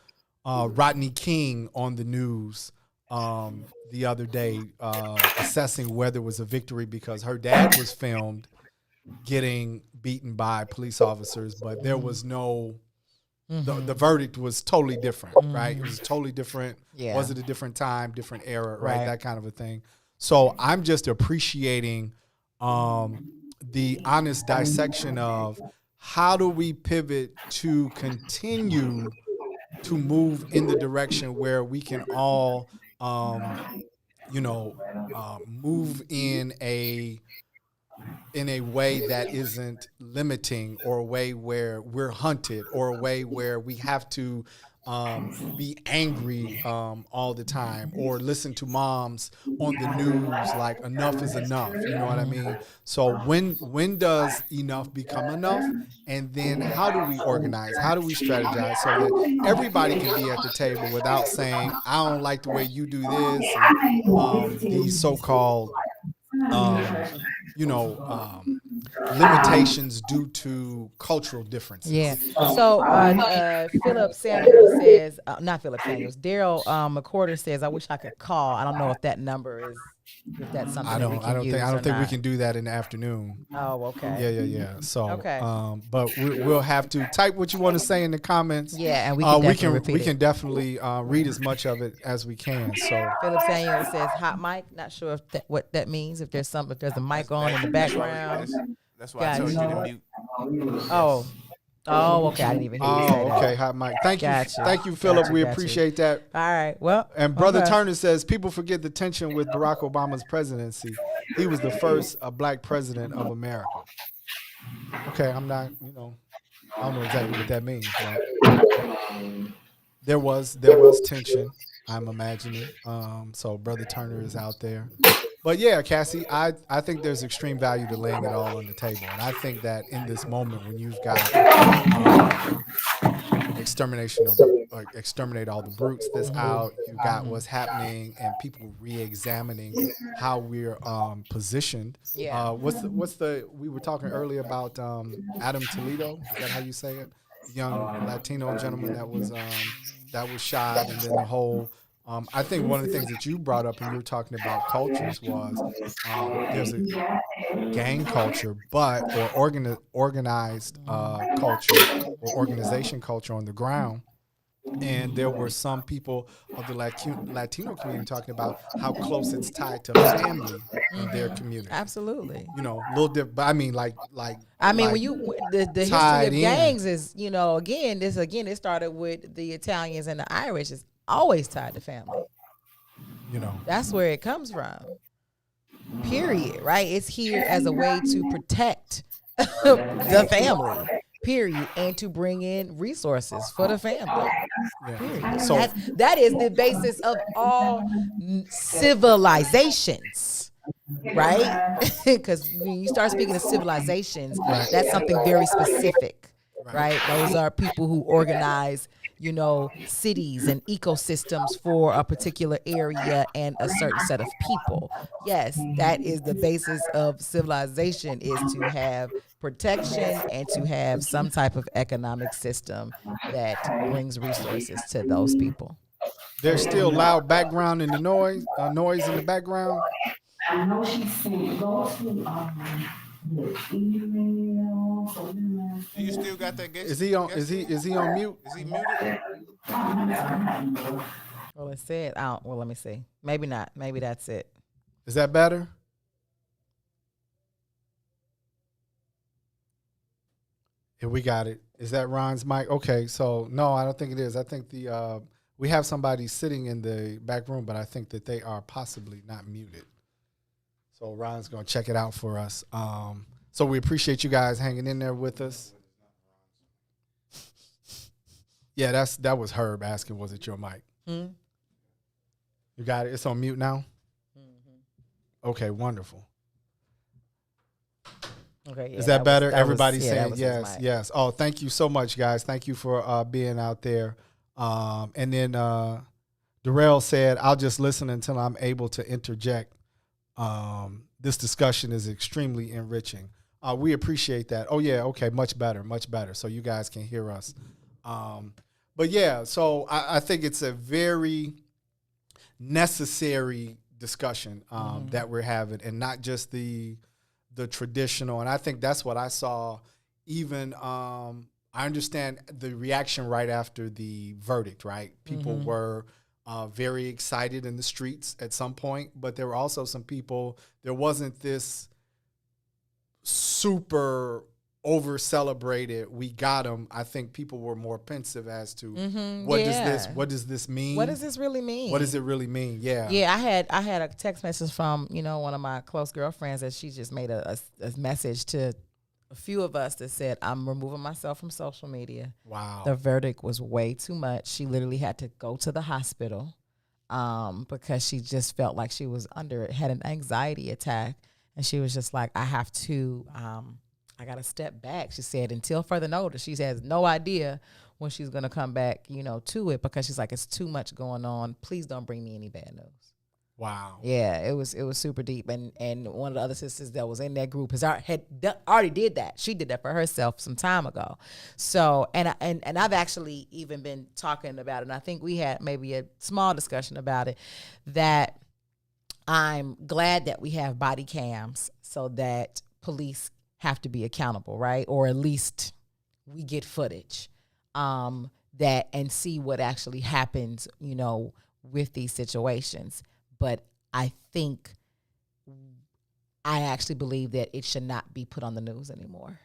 Rodney King on the news the other day assessing whether it was a victory because her dad was filmed getting beaten by police officers, but there was no, the verdict was totally different, right? It was totally different. Yeah. Was it a different time, different era, right? That kind of a thing. So I'm just appreciating the honest dissection of how do we pivot to continue to move in the direction where we can all move in a way that isn't limiting or a way where we're hunted or a way where we have to be angry all the time or listen to moms on the news like enough is enough, you know what I mean? So when does enough become enough? And then how do we organize? How do we strategize so that everybody can be at the table without saying, I don't like the way you do this, and, these so-called limitations due to cultural differences. Yeah. So Philip Samuels says, not Philip Samuels, Daryl McCorder says, I wish I could call. I don't know if that number is, if that's something that we can use I don't think we not. can do that in the afternoon. Oh, okay. Yeah. So, Okay. But we'll have to type what you want to say in the comments. Yeah, and we can definitely repeat we it. can definitely read as much of it as we can. So Philip Samuel says hot mic. Not sure if what that means. If there's a mic on in the background. That's why I told you to mute. Oh, okay. I didn't even hear you say that. Okay, hot mic. Thank Gotcha. you, Philip. Gotcha, we gotcha. appreciate that. All right. Well, And Brother okay. Turner says people forget the tension with Barack Obama's presidency. He was the first black president of America. Okay, I'm not, I don't know exactly what that means, but there was tension, I'm imagining. So Brother Turner is out there. But yeah, Cassie, I think there's extreme value to laying it all on the table. And I think that in this moment when you've got exterminate all the brutes that's out, you've got what's happening and people re-examining how we're positioned. Yeah. We were talking earlier about Adam Toledo, is that how you say it? Young Latino gentleman that was shot, and then the whole I think one of the things that you brought up when you were talking about cultures was there's a gang culture, or organized culture or organization culture on the ground. And there were some people of the Latino community talking about how close it's tied to family in their community. Absolutely. A little different, but I mean, when the history of gangs is, again, it started with the Italians and the Irish. It's always tied to family. That's where it comes from. Period. Right? It's here as a way to protect the family. Period, and to bring in resources for the family. Period. So that is the basis of all civilizations, right? Because when you start speaking of civilizations, that's something very specific, right? Those are people who organize, cities and ecosystems for a particular area and a certain set of people. Yes, that is the basis of civilization, is to have protection and to have some type of economic system that brings resources to those people. There's still loud background in the noise in the background. I know she's saying go to the email. Do you still got that guest? Is he on mute? Is he muted? Well, it said let me see. Maybe not. Maybe that's it. Is that better? Yeah, we got it. Is that Ron's mic? Okay, so no, I don't think it is. I think we have somebody sitting in the back room, but I think that they are possibly not muted. So Ron's gonna check it out for us. So we appreciate you guys hanging in there with us. Yeah, that was Herb asking, was it your mic? Hmm? You got it. It's on mute now. Mm-hmm. Okay, wonderful. Okay, yeah, is that better? Everybody's yeah, saying yes, yes. Oh, thank you so much, guys. Thank you for being out there. And then Darrell said, I'll just listen until I'm able to interject. This discussion is extremely enriching. We appreciate that. Oh, yeah, okay, much better, much better. So you guys can hear us. But, yeah, so I think it's a very necessary discussion that we're having, and not just the traditional. And I think that's what I saw. Even I understand the reaction right after the verdict, right? People were very excited in the streets at some point, but there were also some people, there wasn't this super over celebrated, we got him. I think people were more pensive as to what does this mean? What does this really mean? What does it really mean? Yeah. Yeah, I had a text message from, one of my close girlfriends that she just made a message to a few of us that said, I'm removing myself from social media. Wow. The verdict was way too much. She literally had to go to the hospital because she just felt like she was had an anxiety attack. And she was just like, I have to, I got to step back. She said, until further notice, she has no idea when she's going to come back, to it, because she's like, it's too much going on. Please don't bring me any bad news. Wow. Yeah, it was super deep, and one of the other sisters that was in that group already did that. She did that for herself some time ago. So, and I've actually even been talking about it, and I think we had maybe a small discussion about it, that I'm glad that we have body cams so that police have to be accountable, right? Or at least we get footage that and see what actually happens, with these situations. But I actually believe that it should not be put on the news anymore.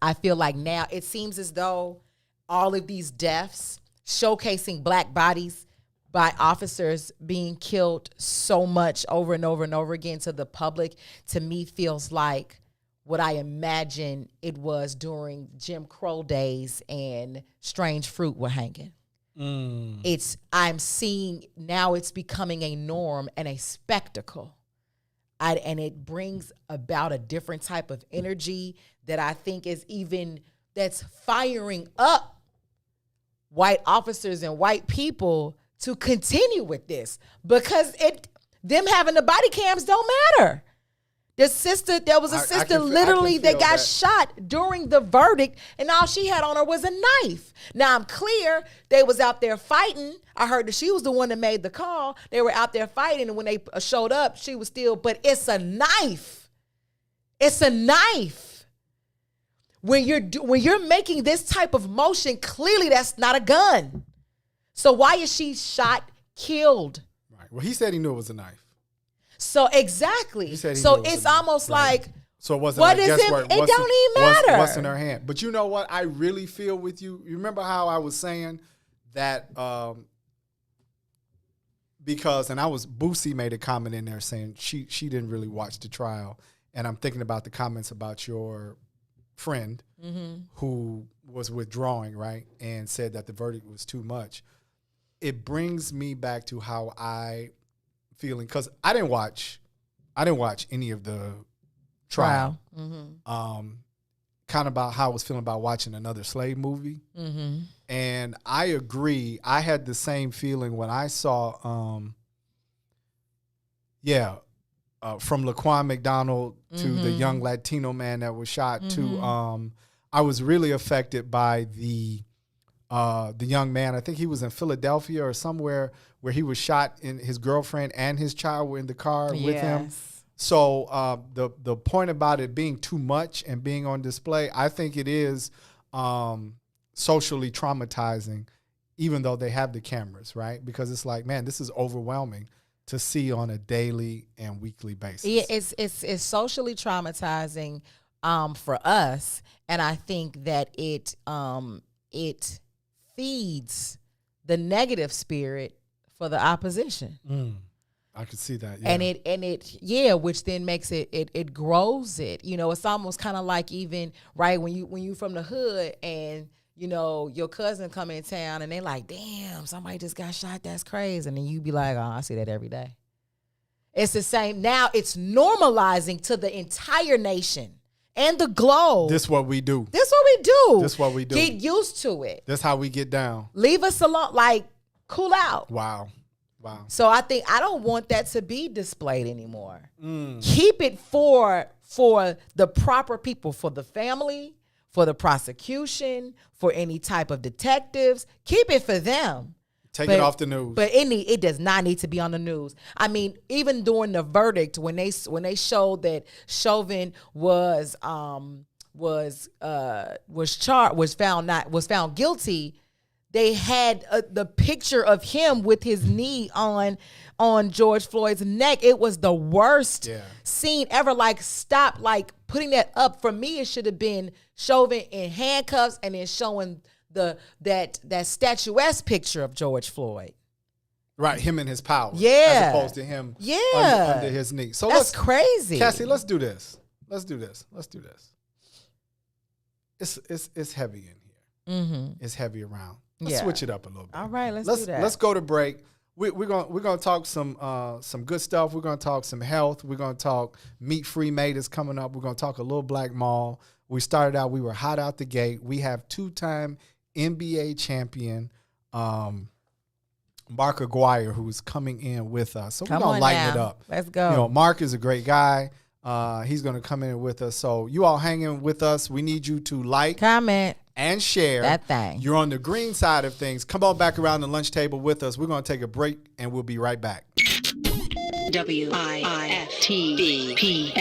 I feel like now it seems as though all of these deaths showcasing black bodies by officers being killed so much over and over and over again to the public, to me feels like what I imagine it was during Jim Crow days and strange fruit were hanging. I'm seeing now it's becoming a norm and a spectacle. And it brings about a different type of energy that I think that's firing up white officers and white people to continue with this, because them having the body cams don't matter. There was a sister literally that got shot during the verdict, and all she had on her was a knife. Now, I'm clear they was out there fighting. I heard that she was the one that made the call. They were out there fighting, and when they showed up, she was still, but it's a knife. It's a knife. When you're making this type of motion, clearly that's not a gun. So why is she shot, killed? Right. Well, he said he knew it was a knife. So exactly. So it's almost like, so it wasn't what like, is guess it? what? It don't even matter. What's in her hand? But you know what? I really feel with you. You remember how I was saying that because, and Boosie made a comment in there saying she didn't really watch the trial. And I'm thinking about the comments about your friend who was withdrawing, right? And said that the verdict was too much. It brings me back to how I feeling, because I didn't watch any of the trial. Kind of about how I was feeling about watching another slave movie. And I agree. I had the same feeling when I saw, from Laquan McDonald to the young Latino man that was shot to, I was really affected by the young man. I think he was in Philadelphia or somewhere where he was shot, and his girlfriend and his child were in the car with him. So the point about it being too much and being on display, I think it is socially traumatizing, even though they have the cameras, right? Because it's like, man, this is overwhelming to see on a daily and weekly basis. Yeah, it's socially traumatizing for us, and I think that it feeds the negative spirit for the opposition. I could see that. Yeah. And it which then makes it grows it. It's almost kind of like, even right when you from the hood and your cousin come in town and they like, damn, somebody just got shot, that's crazy. And then you be like, oh, I see that every day. It's the same. Now it's normalizing to the entire nation and the globe. This what we do. This what we do. This what we do. Get used to it. That's how we get down. Leave us alone. Like, cool out. Wow. So I think I don't want that to be displayed anymore. Keep it for the proper people, for the family, for the prosecution, for any type of detectives. Keep it for them. Take it off the news. But it does not need to be on the news. I mean, even during the verdict, when they showed that Chauvin was found guilty, they had the picture of him with his knee on George Floyd's neck. It was the worst scene ever. Like, stop, like, putting that up. For me, it should have been Chauvin in handcuffs and then showing that statuesque picture of George Floyd. Right, him and his power. Yeah. As opposed to him under his knee. So that's crazy. Cassie, let's do this. It's heavy in here. It's heavy around. Let's switch it up a little bit. All right, let's do that. Let's go to break. We're gonna talk some good stuff. We're gonna talk some health. We're gonna talk Meat Free Made is coming up. We're gonna talk a little Black Mall. We started out. We were hot out the gate. We have 2-time NBA champion Mark Aguirre, who's coming in with us. So we're Come going to on lighten it now. up. Let's go. You know, Mark is a great guy. He's going to come in with us. So you all hanging with us. We need you to like, comment, and share that thing. You're on the green side of things. Come on back around the lunch table with us. We're going to take a break, and we'll be right back. WIIFTBP.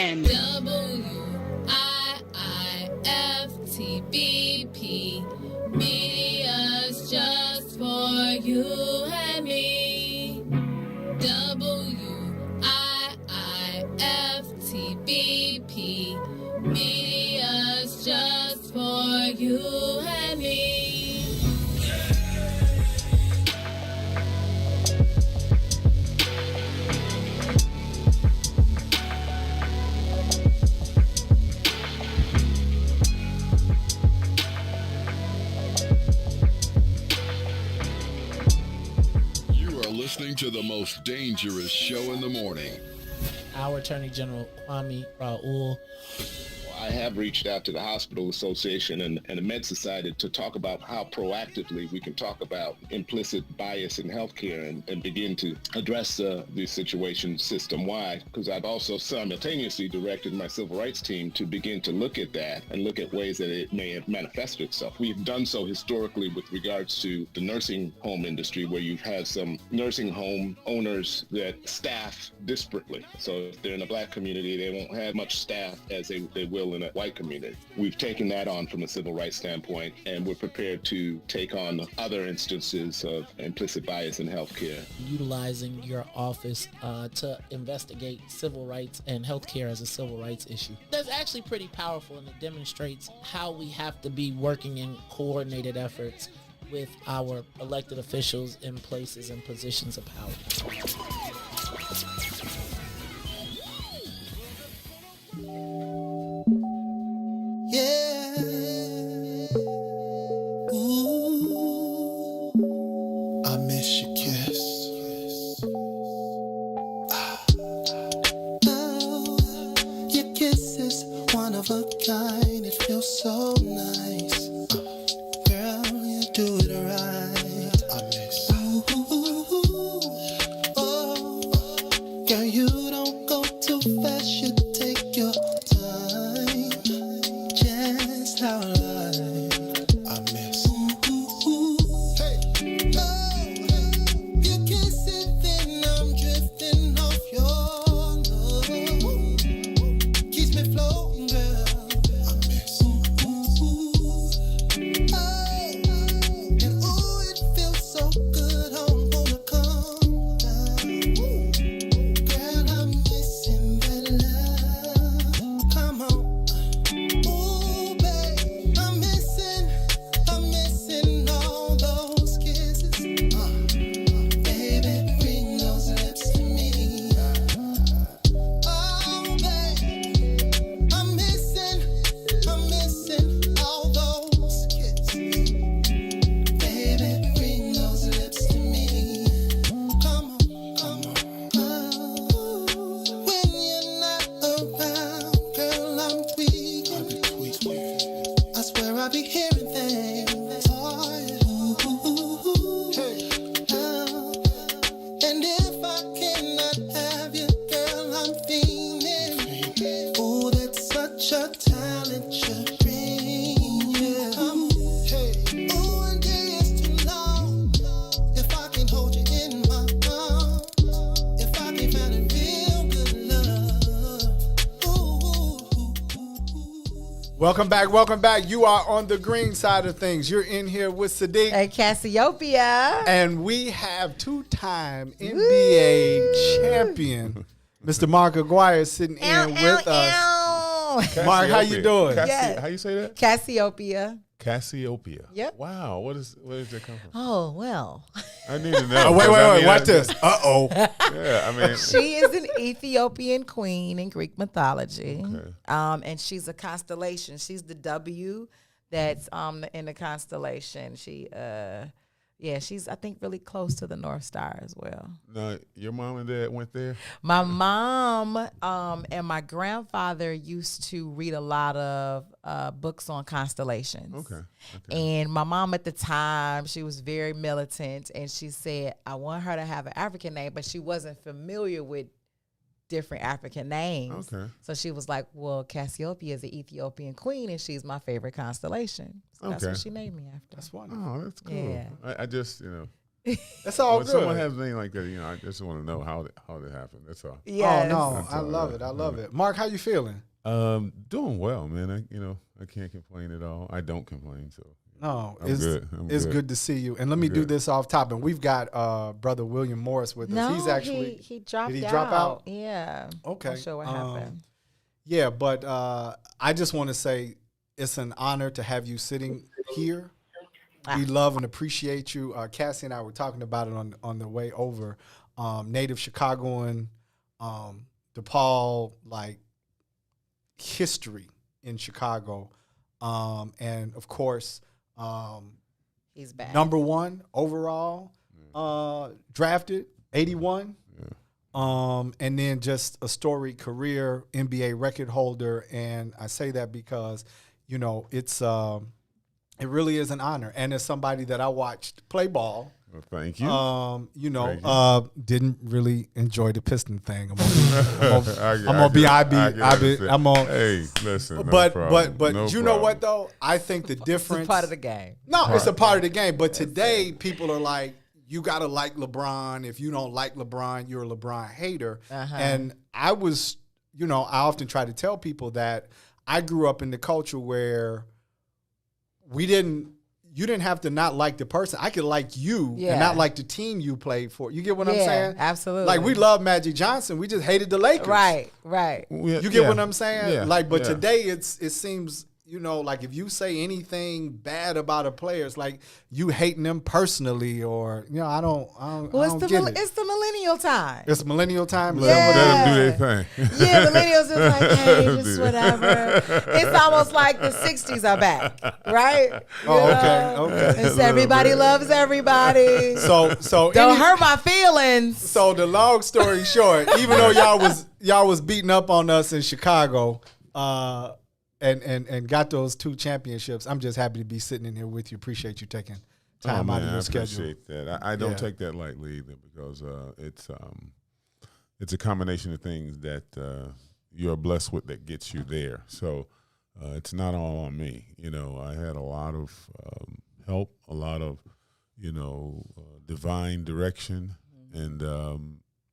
WIIFTBP. Media's just for you and me. WIIFTBP. Media's just for you and me. Listening to the most dangerous show in the morning. Our Attorney General Kwame Raoul. I have reached out to the Hospital Association and the Med Society to talk about how proactively we can talk about implicit bias in healthcare and begin to address the situation system-wide, because I've also simultaneously directed my civil rights team to begin to look at that and look at ways that it may have manifested itself. We've done so historically with regards to the nursing home industry, where you've had some nursing home owners that staff disparately. So if they're in a Black community, they won't have much staff as they will in a white community. We've taken that on from a civil rights standpoint, and we're prepared to take on other instances of implicit bias in healthcare. Utilizing your office to investigate civil rights and healthcare as a civil rights issue. That's actually pretty powerful, and it demonstrates how we have to be working in coordinated efforts with our elected officials in places and positions of power. Yeah. Ooh. I miss your kiss. Oh, your kiss is one of a kind. It feels so nice. Girl, you do it right. I miss. Oh, girl, you don't go too fast. You take your time. Just how I miss. Hey. Oh, you kiss it, then I'm drifting off your love. Keeps me floating, girl. I miss. Oh, and ooh, it feels so good. I wanna come down. Girl, I'm missing that love. Come on. Ooh, babe, I'm missing all those kisses. Baby, bring those lips to me. Oh, babe, I'm missing all those kisses. Baby, bring those lips to me. Come on. When you're not around, girl, I'm tweaking. I swear I be hearing things. Oh, yeah. And if I cannot have you, girl, I'm fiending. Oh, that's such a talent you bring. Yeah. Come on. Oh, and day is too long. If I can hold you in my arms, if I can find a real good love. Ooh. Welcome back. You are on the green side of things. You're in here with Sadeek. Hey, Cassiopeia. And we have two-time NBA champion, Mr. Mark Aguirre, sitting in with us. Mark, how you doing? Yes. How you say that? Cassiopeia. Cassiopeia. Yep. Wow. Where does that come from? Oh, well. I need to know. Oh, wait. Watch this. Uh-oh. Yeah, I mean. She is an Ethiopian queen in Greek mythology. Okay. And she's a constellation. She's the W that's in the constellation. She Yeah, she's, I think, really close to the North Star as well. Now, your mom and dad went there? My mom and my grandfather used to read a lot of books on constellations. Okay. And my mom at the time, she was very militant, and she said, I want her to have an African name, but she wasn't familiar with different African names. Okay. So she was like, well, Cassiopeia is an Ethiopian queen, and she's my favorite constellation. So that's what she named me after. That's wonderful. Oh, that's cool. Yeah. I just, That's all when good. someone has a name like that, I just want to know how that happened. That's all. Yes. Oh no, That's I all. love it. I love it. Mark, how you feeling? Doing well, man. I can't complain at all. I don't complain, so. No, I'm good. It's good to see you. And let me do this off top. And we've got Brother William Morris with us. No, He's actually he dropped did he out. drop out? Yeah. Okay. Not sure what happened. Yeah, but I just want to say it's an honor to have you sitting here. We love and appreciate you. Cassie and I were talking about it on the way over. Native Chicagoan, DePaul, like history in Chicago. And of course, he's back. Number 1 overall, drafted 81. And then just a storied career, NBA record holder. And I say that because, it really is an honor. And as somebody that I watched play ball, well, thank you. Didn't really enjoy the Piston thing. I'm gonna be Hey, listen. But no you know what though? I think the difference. It's a part of the game. No, it's a part of the game. But today, people are like, you gotta like LeBron. If you don't like LeBron, you're a LeBron hater. And I was, I often try to tell people that I grew up in the culture where you didn't have to not like the person. I could like you and not like the team you played for. You get what I'm saying? Absolutely. Like, we love Magic Johnson. We just hated the Lakers. Right. You get what I'm saying? Yeah. But today it seems, like if you say anything bad about a player, it's like you hating them personally, or I don't get it. It's the millennial time. It's millennial time. Let them do their thing. Yeah, millennials is like, hey, just whatever. It's almost like the 60s are back, right? Okay. It's everybody loves everybody. So don't hurt my feelings. So the long story short, even though y'all was beating up on us in Chicago, and got those 2 championships, I'm just happy to be sitting in here with you. Appreciate you taking time out of your schedule. I appreciate that. I don't take that lightly either, because it's a combination of things that you're blessed with that gets you there. So it's not all on me. I had a lot of help, a lot of divine direction, and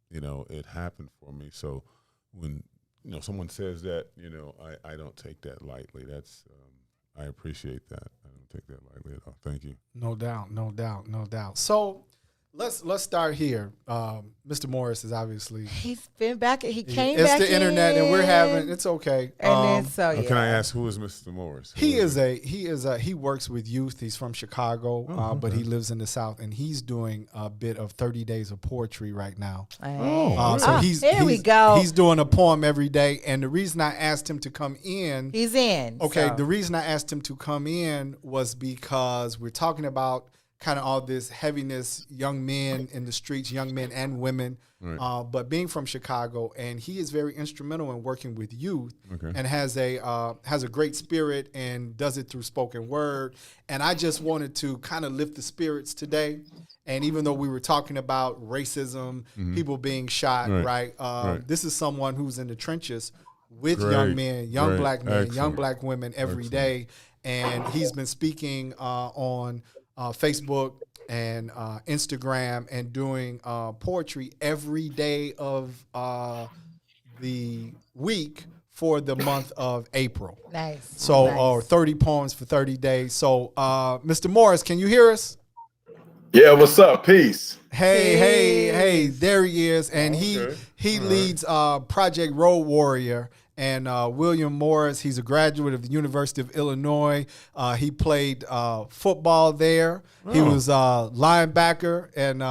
it happened for me. So when someone says that, I don't take that lightly. That's I appreciate that. I don't take that lightly at all. Thank you. No doubt. So let's start here. Mr. Morris is obviously he's been back. He came it's back. It's the internet, and we're having. It's okay. And then Can I ask, who is Mr. Morris? He works with youth. He's from Chicago, but he lives in the South, and he's doing a bit of 30 days of poetry right now. We go. He's doing a poem every day, and the reason I asked him to come in, he's in. Okay, the reason I asked him to come in was because we're talking about kind of all this heaviness, young men in the streets, young men and women, but being from Chicago, and he is very instrumental in working with youth, and has a great spirit and does it through spoken word. And I just wanted to kind of lift the spirits today. And even though we were talking about racism, people being shot, this is someone who's in the trenches with young men, young black men, young black women every day. And he's been speaking on Facebook and Instagram, and doing poetry every day of the week for the month of April. Nice. So 30 poems for 30 days. So Mr. Morris, can you hear us? Yeah, what's up? Peace. Hey, there he is. And He leads Project Road Warrior. And William Morris, he's a graduate of the University of Illinois. He played football there. He was a linebacker and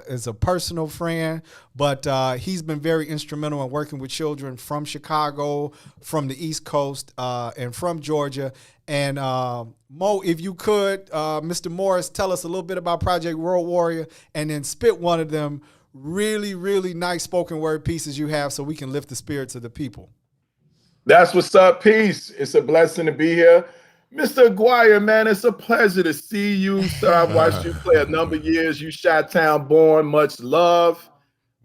is a personal friend. But he's been very instrumental in working with children from Chicago, from the East Coast, and from Georgia. And Mo, if you could, Mr. Morris, tell us a little bit about Project Road Warrior and then spit one of them really, really nice spoken word pieces you have so we can lift the spirits of the people. That's what's up. Peace. It's a blessing to be here. Mr. Aguirre, man, it's a pleasure to see you, sir. I've watched you play a number of years. You Chi-Town born. Much love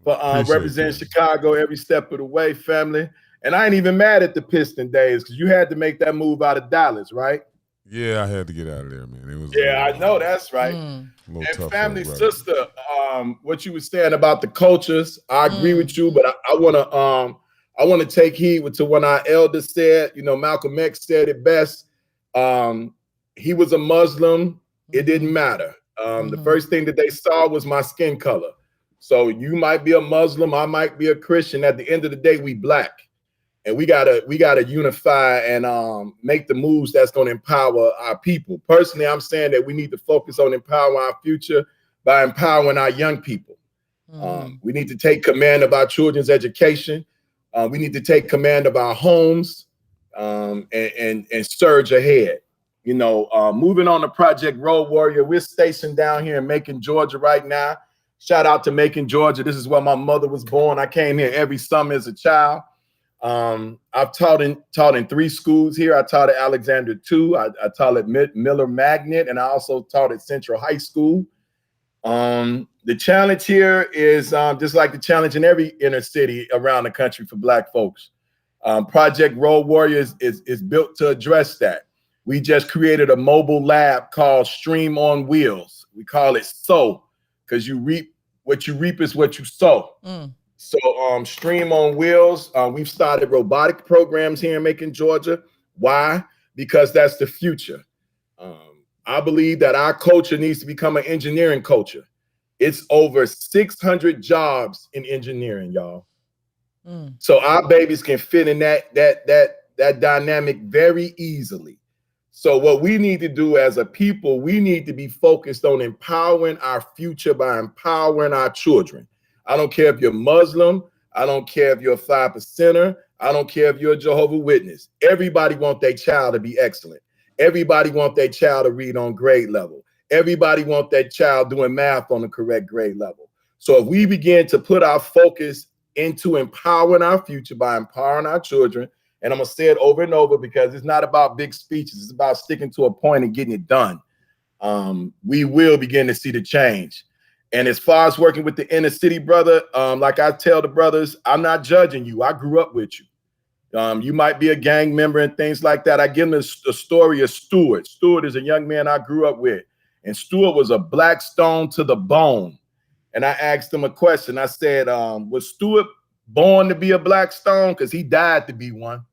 for representing Chicago every step of the way, family. And I ain't even mad at the Piston days because you had to make that move out of Dallas, right? Yeah, I had to get out of there, man. It was. I know that's right. And family, sister, what you were saying about the cultures, I agree with you, but I want to take heed to what our elders said. You know, Malcolm X said it best. He was a Muslim. It didn't matter. The first thing that they saw was my skin color. So you might be a Muslim, I might be a Christian. At the end of the day, we Black. And we gotta unify and make the moves that's gonna empower our people. Personally, I'm saying that we need to focus on empowering our future by empowering our young people. We need to take command of our children's education. We need to take command of our homes and surge ahead. You know, moving on to Project Road Warrior, we're stationed down here in Macon, Georgia right now. Shout out to Macon, Georgia. This is where my mother was born. I came here every summer as a child. I've taught in 3 schools here. I taught at Alexander II. I taught at Miller Magnet, and I also taught at Central High School. The challenge here is just like the challenge in every inner city around the country for Black folks. Project Road Warrior is built to address that. We just created a mobile lab called Stream on Wheels. We call it SOW because you reap what you reap is what you sow. So Stream on Wheels, we've started robotic programs here in Macon, Georgia. Why? Because that's the future. I believe that our culture needs to become an engineering culture. It's over 600 jobs in engineering, y'all. So our babies can fit in that dynamic very easily. So what we need to do as a people, we need to be focused on empowering our future by empowering our children. I don't care if you're Muslim. I don't care if you're a 5%er. I don't care if you're a Jehovah's Witness. Everybody wants their child to be excellent. Everybody wants their child to read on grade level. Everybody wants that child doing math on the correct grade level. So if we begin to put our focus into empowering our future by empowering our children, and I'm going to say it over and over because it's not about big speeches. It's about sticking to a point and getting it done. We will begin to see the change. And as far as working with the inner city, brother, like I tell the brothers, I'm not judging you. I grew up with you. You might be a gang member and things like that. I give them the story of Stewart. Stewart is a young man I grew up with. And Stewart was a Black stone to the bone. And I asked him a question. I said, was Stewart born to be a Black stone? Because he died to be one.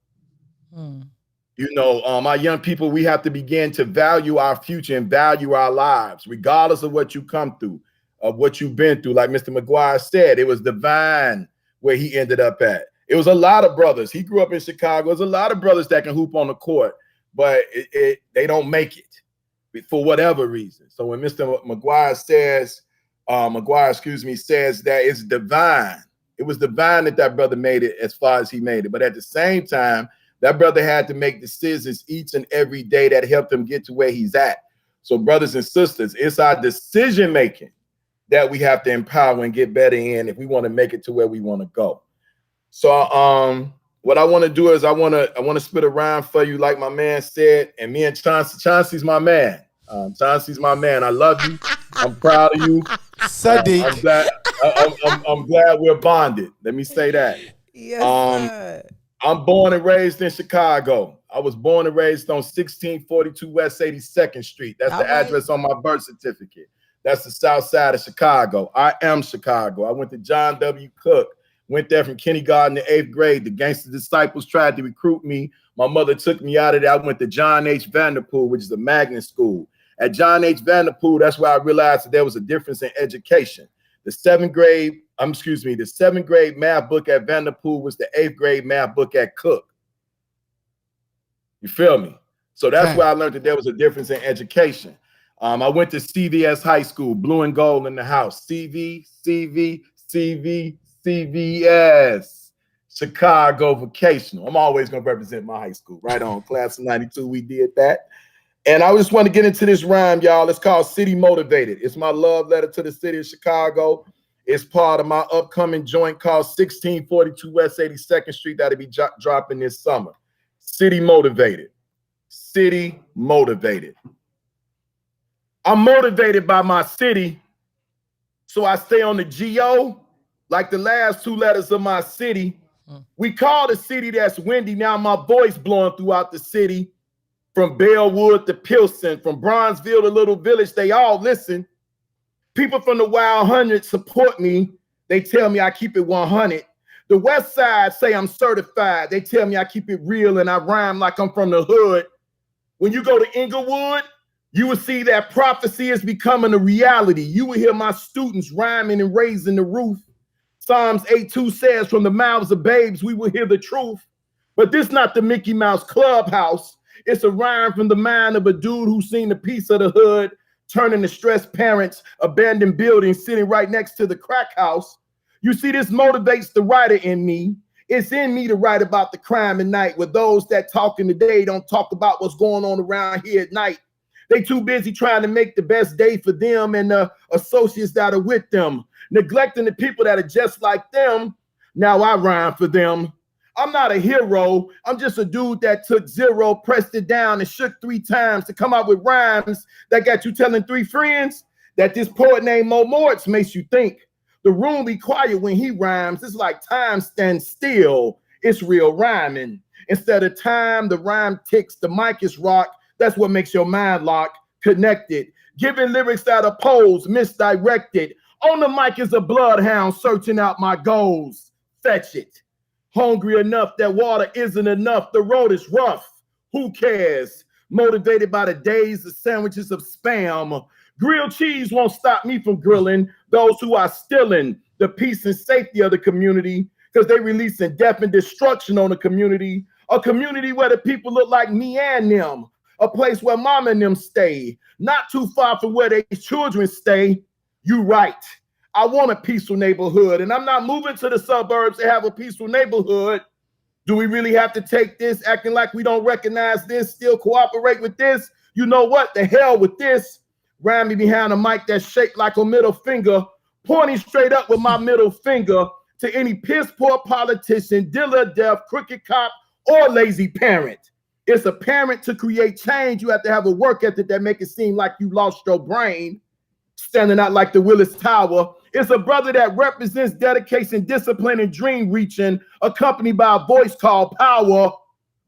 You know, our young people, we have to begin to value our future and value our lives, regardless of what you come through, of what you've been through. Like Mr. McGuire said, it was divine where he ended up at. It was a lot of brothers. He grew up in Chicago. There's a lot of brothers that can hoop on the court, but they don't make it for whatever reason. So when Mr. McGuire says, says that it's divine, it was divine that brother made it as far as he made it. But at the same time, that brother had to make decisions each and every day that helped him get to where he's at. So brothers and sisters, it's our decision making that we have to empower and get better in if we want to make it to where we want to go. So what I want to do is I want to spit a rhyme for you, like my man said, and me and Chauncey's my man. Chauncey's my man. I love you. I'm proud of you. Sadeek. I'm glad we're bonded. Let me say that. Yes, I'm born and raised in Chicago. I was born and raised on 1642 West 82nd Street. That's the address on my birth certificate. That's the south side of Chicago. I am Chicago. I went to John W. Cook. Went there from kindergarten to 8th grade. The gangster disciples tried to recruit me. My mother took me out of there. I went to John H. Vanderpool, which is a magnet school. At John H. Vanderpool, that's where I realized that there was a difference in education. The seventh grade math book at Vanderpool was the 8th grade math book at Cook. You feel me? So that's where I learned that there was a difference in education. I went to CVS High School, blue and gold in the house. CVS, Chicago Vocational. I'm always going to represent my high school. Right on. Class of 92, we did that. And I just want to get into this rhyme, y'all. It's called City Motivated. It's my love letter to the city of Chicago. It's part of my upcoming joint called 1642 West 82nd Street that'll be dropping this summer. City Motivated. City Motivated. I'm motivated by my city, so I stay on the GO, like the last 2 letters of my city. We call the city that's windy. Now my voice blowing throughout the city, from Bellwood to Pilsen, from Bronzeville to Little Village, they all listen. People from the Wild 100 support me. They tell me I keep it 100. The West Side say I'm certified. They tell me I keep it real and I rhyme like I'm from the hood. When you go to Inglewood, you will see that prophecy is becoming a reality. You will hear my students rhyming and raising the roof. Psalms 8:2 says, from the mouths of babes, we will hear the truth. But this not the Mickey Mouse Clubhouse. It's a rhyme from the mind of a dude who's seen the piece of the hood, turning to stressed parents, abandoned buildings, sitting right next to the crack house. You see, this motivates the writer in me. It's in me to write about the crime at night, where those that talk in the day don't talk about what's going on around here at night. They too busy trying to make the best day for them and the associates that are with them, neglecting the people that are just like them. Now I rhyme for them. I'm not a hero. I'm just a dude that took 0, pressed it down, and shook 3 times to come out with rhymes that got you telling 3 friends that this poet named Mo Moritz makes you think. The room be quiet when he rhymes. It's like time stands still. It's real rhyming. Instead of time, the rhyme ticks. The mic is rock. That's what makes your mind lock, connected. Giving lyrics that are posed, misdirected. On the mic is a bloodhound searching out my goals. Fetch it. Hungry enough that water isn't enough. The road is rough. Who cares? Motivated by the days, the sandwiches of spam. Grilled cheese won't stop me from grilling those who are stealing the peace and safety of the community, because they releasing death and destruction on the community. A community where the people look like me and them. A place where mom and them stay, not too far from where their children stay. You right. I want a peaceful neighborhood, and I'm not moving to the suburbs to have a peaceful neighborhood. Do we really have to take this, acting like we don't recognize this, still cooperate with this? You know what? The hell with this. Rhyme me behind a mic that's shaped like a middle finger, pointing straight up with my middle finger to any piss-poor politician, dealer, deaf, crooked cop, or lazy parent. It's apparent to create change, you have to have a work ethic that make it seem like you lost your brain. Standing out like the Willis Tower. It's a brother that represents dedication, discipline, and dream reaching, accompanied by a voice called Power.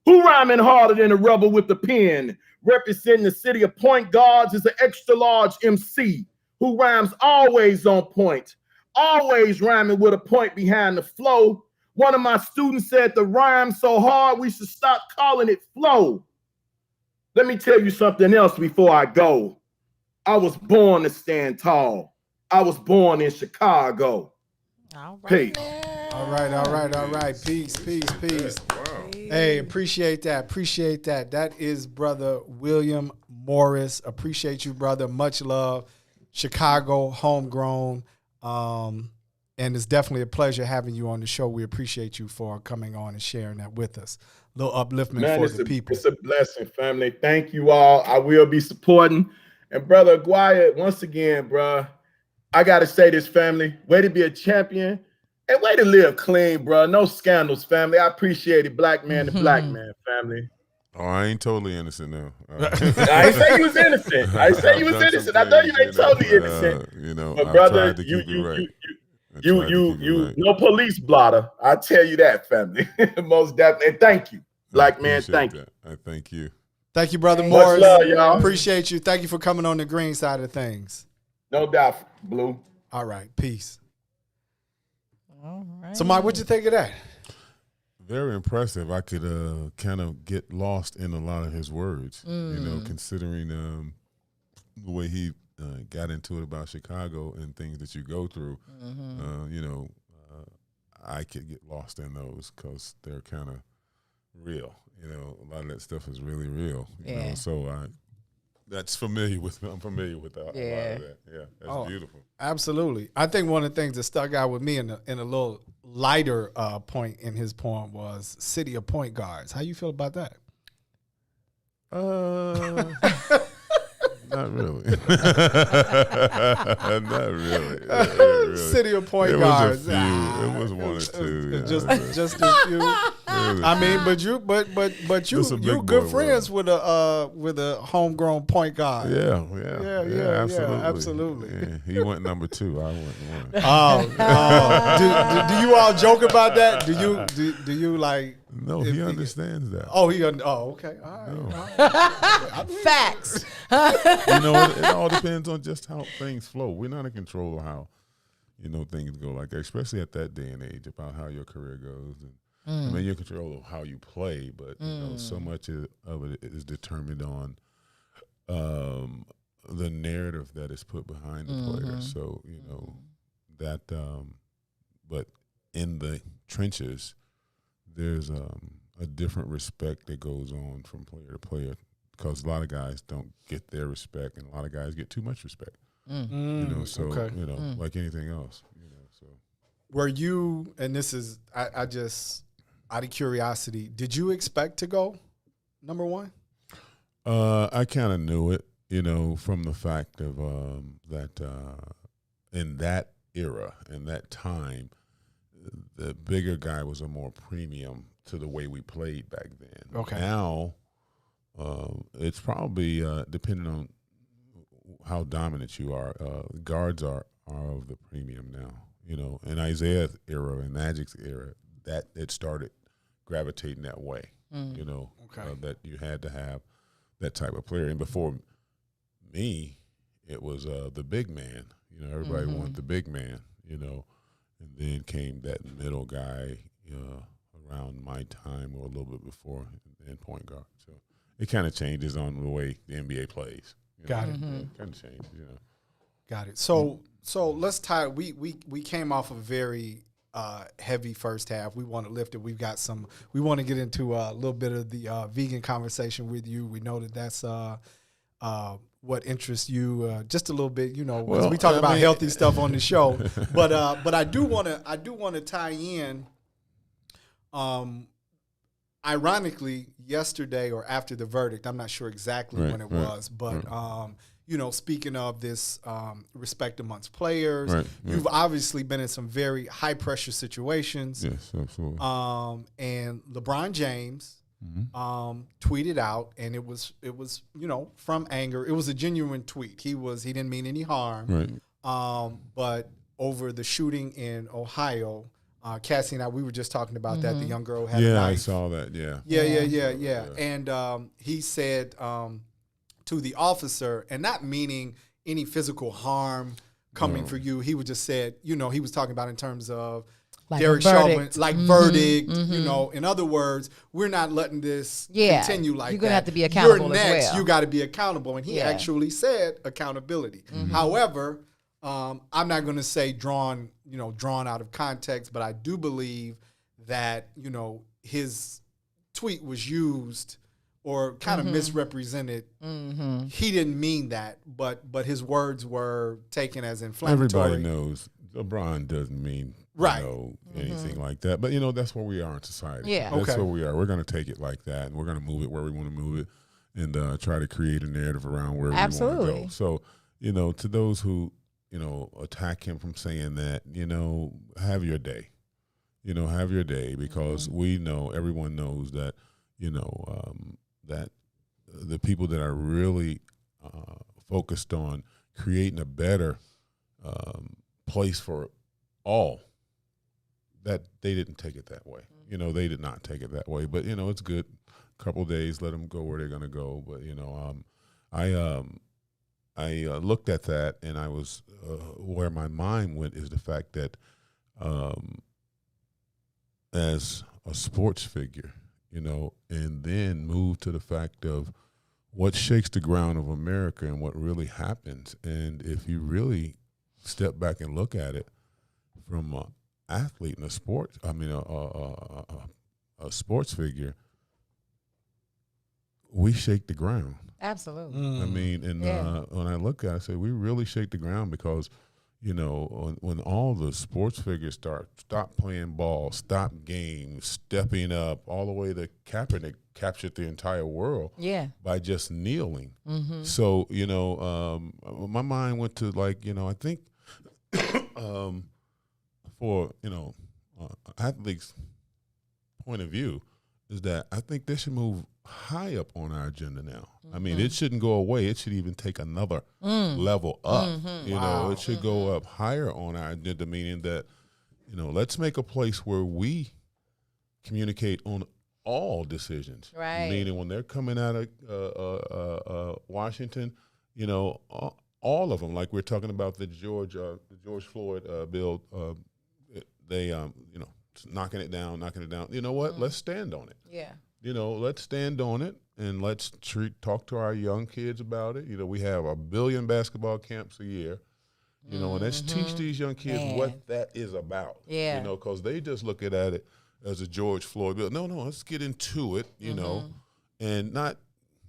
Who rhyming harder than a rebel with the pen? Representing the city of Point Guards is an extra large MC who rhymes always on point, always rhyming with a point behind the flow. One of my students said the rhyme so hard we should stop calling it flow. Let me tell you something else before I go. I was born to stand tall. I was born in Chicago. All right. Peace. All right. Peace. Wow. Hey, appreciate that. That is Brother William Morris. Appreciate you, brother. Much love. Chicago, homegrown. And it's definitely a pleasure having you on the show. We appreciate you for coming on and sharing that with us. A little upliftment for the people. It's a blessing, family. Thank you all. I will be supporting. And Brother Aguirre, once again, bro, I got to say this, family. Way to be a champion and way to live clean, bro. No scandals, family. I appreciate it. Black man to black man, family. Oh, I ain't totally innocent now. I ain't say you was innocent. I know you ain't totally innocent. But brother, you no police blotter. I tell you that, family. Most definitely. And thank you, black man. Thank you. I thank you. Thank you, Brother Much Morris. love, y'all. Appreciate you. Thank you for coming on the green side of things. No doubt, Blue. All right. Peace. All right. So, Mike, what'd you think of that? Very impressive. I could kind of get lost in a lot of his words, considering the way he got into it about Chicago and things that you go through, I could get lost in those because they're kind of real. A lot of that stuff is really real. You know, so that's familiar with me. I'm familiar with a lot of that. Yeah, that's beautiful. Absolutely. I think one of the things that stuck out with me in a little lighter point in his poem was City of Point Guards. How you feel about that? Not really. Not really. City of Point Guards. It was one or two. Just a few. I mean, but you good friends with a homegrown point guard. Yeah, absolutely. Absolutely. Yeah, he went number 2. I went 1. Do you all joke about that? Do you like? No, he understands that. Okay. All right. Facts. It all depends on just how things flow. We're not in control of how, things go like that, especially at that day and age, about how your career goes. And, I mean, you're in control of how you play, but so much of it is determined on the narrative that is put behind the player. So, that, but in the trenches, there's a different respect that goes on from player to player, because a lot of guys don't get their respect, and a lot of guys get too much respect. Like anything else. So were you? And this is I just out of curiosity, did you expect to go number 1? I kind of knew it, from the fact of that in that era, in that time, the bigger guy was a more premium to the way we played back then. Okay. Now, it's probably depending on how dominant you are. Guards are of the premium now. In Isaiah's era and Magic's era, that it started gravitating that way. That you had to have that type of player. And before me, it was the big man. Everybody wanted the big man. And then came that middle guy around my time or a little bit before, and point guard. So it kind of changes on the way the NBA plays. Got it. Kind of changes, Got it. So let's tie. We came off a very heavy first half. We want to lift it. We want to get into a little bit of the vegan conversation with you. We know that's what interests you just a little bit. We talk about healthy stuff on the show, but I do want to tie in. Ironically, yesterday or after the verdict, I'm not sure exactly when it was, but speaking of this respect amongst players, you've obviously been in some very high pressure situations. Yes, absolutely. And LeBron James tweeted out, and it was from anger. It was a genuine tweet. He didn't mean any harm. But over the shooting in Ohio. Cassie and I, we were just talking about that. The young girl had a knife. I saw that. Yeah. And he said to the officer, and not meaning any physical harm coming for you, he would just said, he was talking about in terms of like Derek Chauvin, like verdict. In other words, we're not letting this continue like that. You're gonna have to be accountable. You're next. As well. You got to be accountable, and he actually said accountability. However. I'm not going to say drawn out of context, but I do believe that, his tweet was used or kind of misrepresented. He didn't mean that, but his words were taken as inflammatory. Everybody knows LeBron doesn't mean anything like that. But, that's where we are in society. Yeah. That's where we are. We're going to take it like that, and we're going to move it where we want to move it and try to create a narrative around where we want to go. So, to those who, attack him from saying that, have your day. Have your day, because everyone knows that, that the people that are really focused on creating a better place for all, that they didn't take it that way. They did not take it that way. But, it's good. A couple of days, let them go where they're going to go. But, I looked at that, and I was where my mind went is the fact that as a sports figure, and then moved to the fact of what shakes the ground of America and what really happens. And if you really step back and look at it from an athlete in a sport, a sports figure, we shake the ground. Absolutely. I mean, and when I look at it, I say we really shake the ground because, you know, when all the sports figures stop playing ball, stop games, stepping up, all the way to Kaepernick captured the entire world by just kneeling. Mm-hmm. So, you know, my mind went to, like, you know, I think for, you know, athletes' point of view is that I think they should move high up on our agenda now. I mean, it shouldn't go away. It should even take another level up. You know, it should go up higher on our agenda, meaning that, you know, let's make a place where we communicate on all decisions. Right. Meaning when they're coming out of Washington, you know, all of them, like we're talking about the George Floyd bill, they, you know, knocking it down. You know what? Let's stand on it. Yeah. You know, let's stand on it and let's talk to our young kids about it. You know, we have 1 billion basketball camps a year, you know, and let's teach these young kids what that is about. Yeah. You know, because they just look at it as a George Floyd bill. No, let's get into it, you know, and not,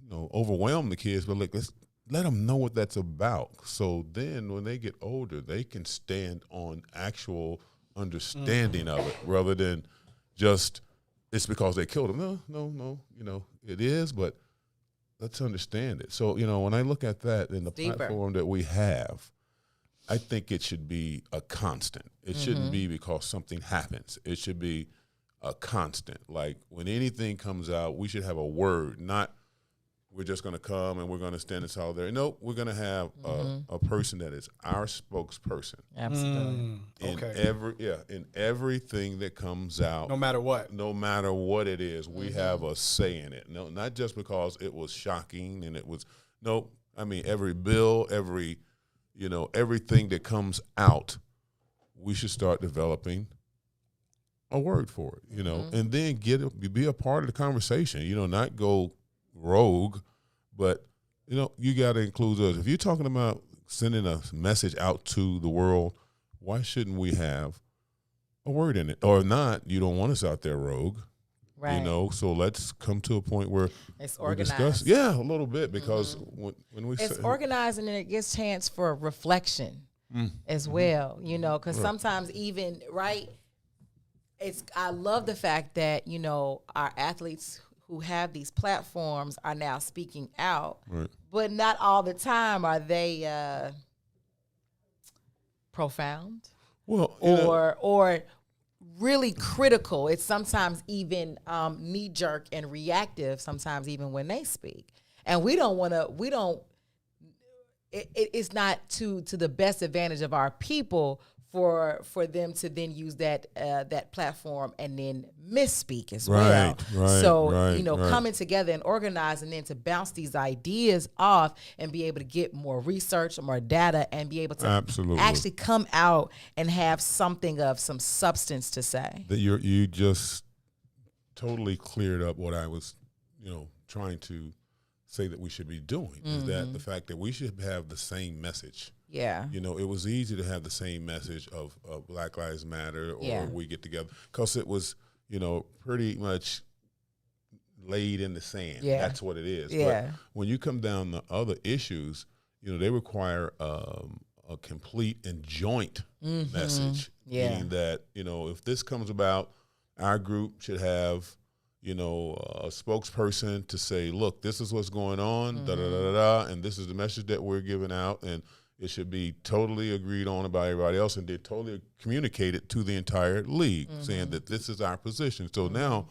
you know, overwhelm the kids, but like, let's let them know what that's about. So then when they get older, they can stand on actual understanding of it rather than just it's because they killed him. No, you know, it is, but let's understand it. So, you know, when I look at that in the platform that we have, I think it should be a constant. It shouldn't be because something happens. It should be a constant. Like when anything comes out, we should have a word, not we're just going to come and we're going to stand in solidarity. Nope, we're going to have a person that is our spokesperson. Absolutely. In everything that comes out. No matter what. No matter what it is, we have a say in it. No, not just because it was shocking and it was, nope. I mean, every bill, you know, everything that comes out, we should start developing a word for it, you know, and then be a part of the conversation, you know, not go rogue, but, you know, you got to include us. If you're talking about sending a message out to the world, why shouldn't we have a word in it? Or if not, you don't want us out there rogue, right? You know, so let's come to a point where it's we organized. discuss, a little bit, because when we it's organized and it gives chance for reflection as well, you know, because sometimes even, I love the fact that, you know, our athletes who have these platforms are now speaking out, but not all the time are they profound, or really critical. It's sometimes even knee jerk and reactive. Sometimes even when they speak, and we don't want to. It's not to the best advantage of our people for them to then use that platform and then misspeak as well. So, you know, coming together and organizing, then to bounce these ideas off and be able to get more research, more data, and be able to actually come out and have something of some substance to say. That you just totally cleared up what I was, you know, trying to say that we should be doing, is that the fact that we should have the same message. Yeah. You know, it was easy to have the same message of Black Lives Matter or we get together, because it was, you know, pretty much laid in the sand. Yeah. That's what it is. Yeah. But when you come down to other issues, you know, they require a complete and joint message. Yeah. Meaning that, you know, if this comes about, our group should have, you know, a spokesperson to say, look, this is what's going on, and this is the message that we're giving out, and it should be totally agreed on by everybody else, and they totally communicate it to the entire league, saying that this is our position. So now,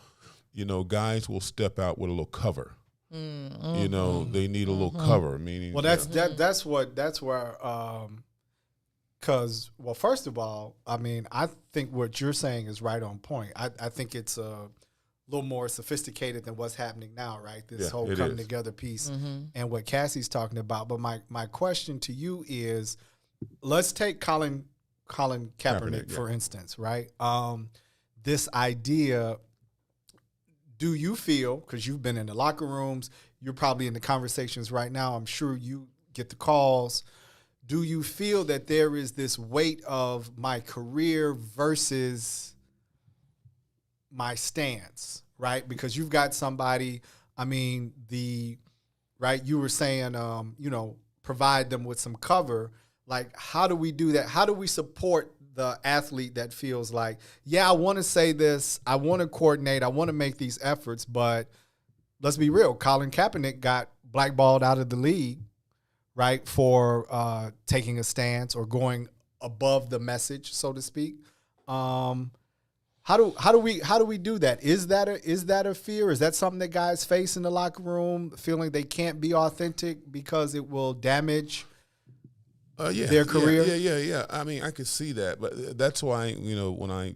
you know, guys will step out with a little cover. You know, they need a little cover. Meaning, well, that's where. Because, well, first of all, I mean, I think what you're saying is right on point. I think it's a little more sophisticated than what's happening now, right? This whole coming together piece and what Cassie's talking about. But my question to you is, let's take Colin Kaepernick, for instance, right? This idea, do you feel, because you've been in the locker rooms, you're probably in the conversations right now. I'm sure you get the calls. Do you feel that there is this weight of my career versus my stance, right? Because you've got somebody, I mean, right, you were saying, provide them with some cover. Like, how do we do that? How do we support the athlete that feels like, yeah, I want to say this, I want to coordinate, I want to make these efforts, but let's be real, Colin Kaepernick got blackballed out of the league, right, for taking a stance or going above the message, so to speak. How do we do that? Is that a fear? Is that something that guys face in the locker room, feeling they can't be authentic because it will damage their career? Yeah. I mean, I could see that, but that's why, when I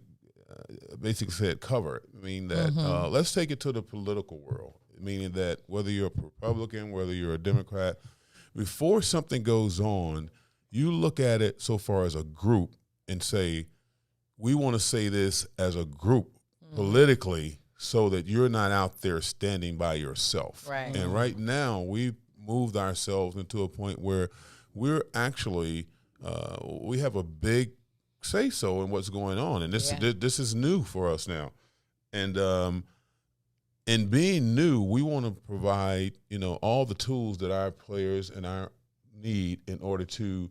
basically said cover it, I mean that let's take it to the political world, meaning that whether you're a Republican, whether you're a Democrat, before something goes on, you look at it so far as a group and say, we want to say this as a group politically so that you're not out there standing by yourself. Right. And right now we've moved ourselves into a point where we're actually we have a big say-so in what's going on. And this is new for us now. And in being new, we want to provide, all the tools that our players and our need in order to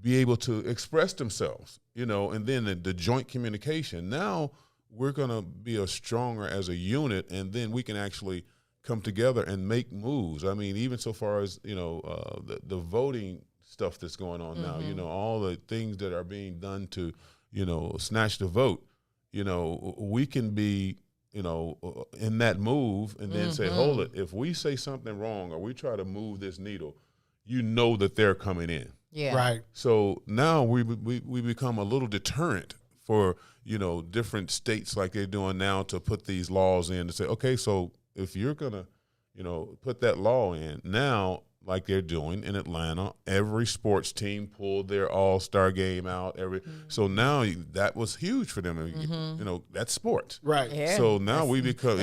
be able to express themselves, and then the joint communication. Now we're going to be stronger as a unit, and then we can actually come together and make moves. I mean, even so far as, the voting stuff that's going on now, all the things that are being done to, snatch the vote, we can be, in that move and then say, hold it, if we say something wrong or we try to move this needle, that they're coming in. Yeah. Right. So now we become a little deterrent for, different states like they're doing now to put these laws in to say, okay, so if you're going to, put that law in now, like they're doing in Atlanta, every sports team pulled their all-star game out. So now that was huge for them. That's sports. Right. Yeah. So now we become,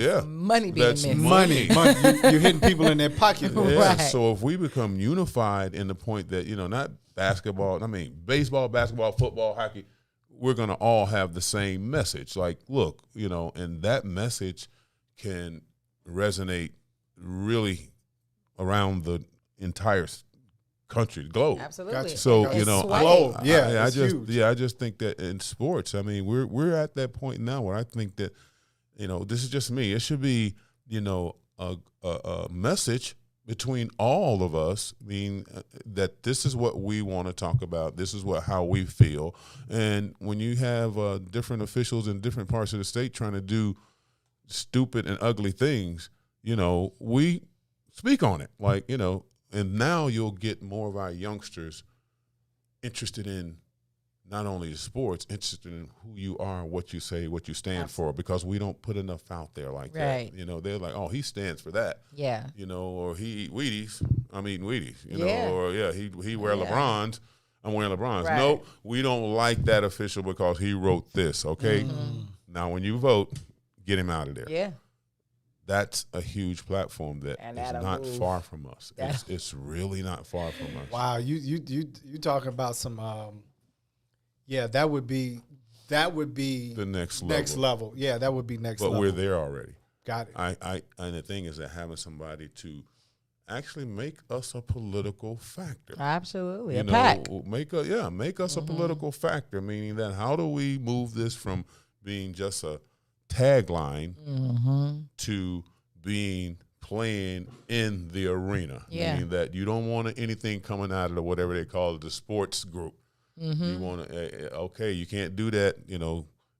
money being that's missed. money. You're hitting people in their pocket. Yeah. Right. So if we become unified in the point that, not basketball, I mean, baseball, basketball, football, hockey, we're going to all have the same message. Like, look, and that message can resonate really around the entire country, the globe. Absolutely. Gotcha. So I just think that in sports, I mean, we're at that point now where I think that, this is just me. It should be, a message between all of us, meaning that this is what we want to talk about. This is how we feel. And when you have different officials in different parts of the state trying to do stupid and ugly things, we speak on it, and now you'll get more of our youngsters interested in not only the sports, interested in who you are, what you say, what you stand for, because we don't put enough out there like that. They're like, oh, he stands for that. Yeah. Or he Wheaties, Yeah. or he wear LeBrons, I'm wearing LeBrons. Right. No, we don't like that official because he wrote this, okay? Now when you vote, get him out of there. Yeah. That's a huge platform that is not far from us. It's really not far from us. Wow, you talking about some that would be the next level. Next level. Yeah, that would be next level. But we're there already. Got it. And the thing is that having somebody to actually make us a political factor. Absolutely. A pack. Make us a political factor, meaning that how do we move this from being just a tagline to playing in the arena, meaning that you don't want anything coming out of whatever they call it, the sports group. You want to you can't do that,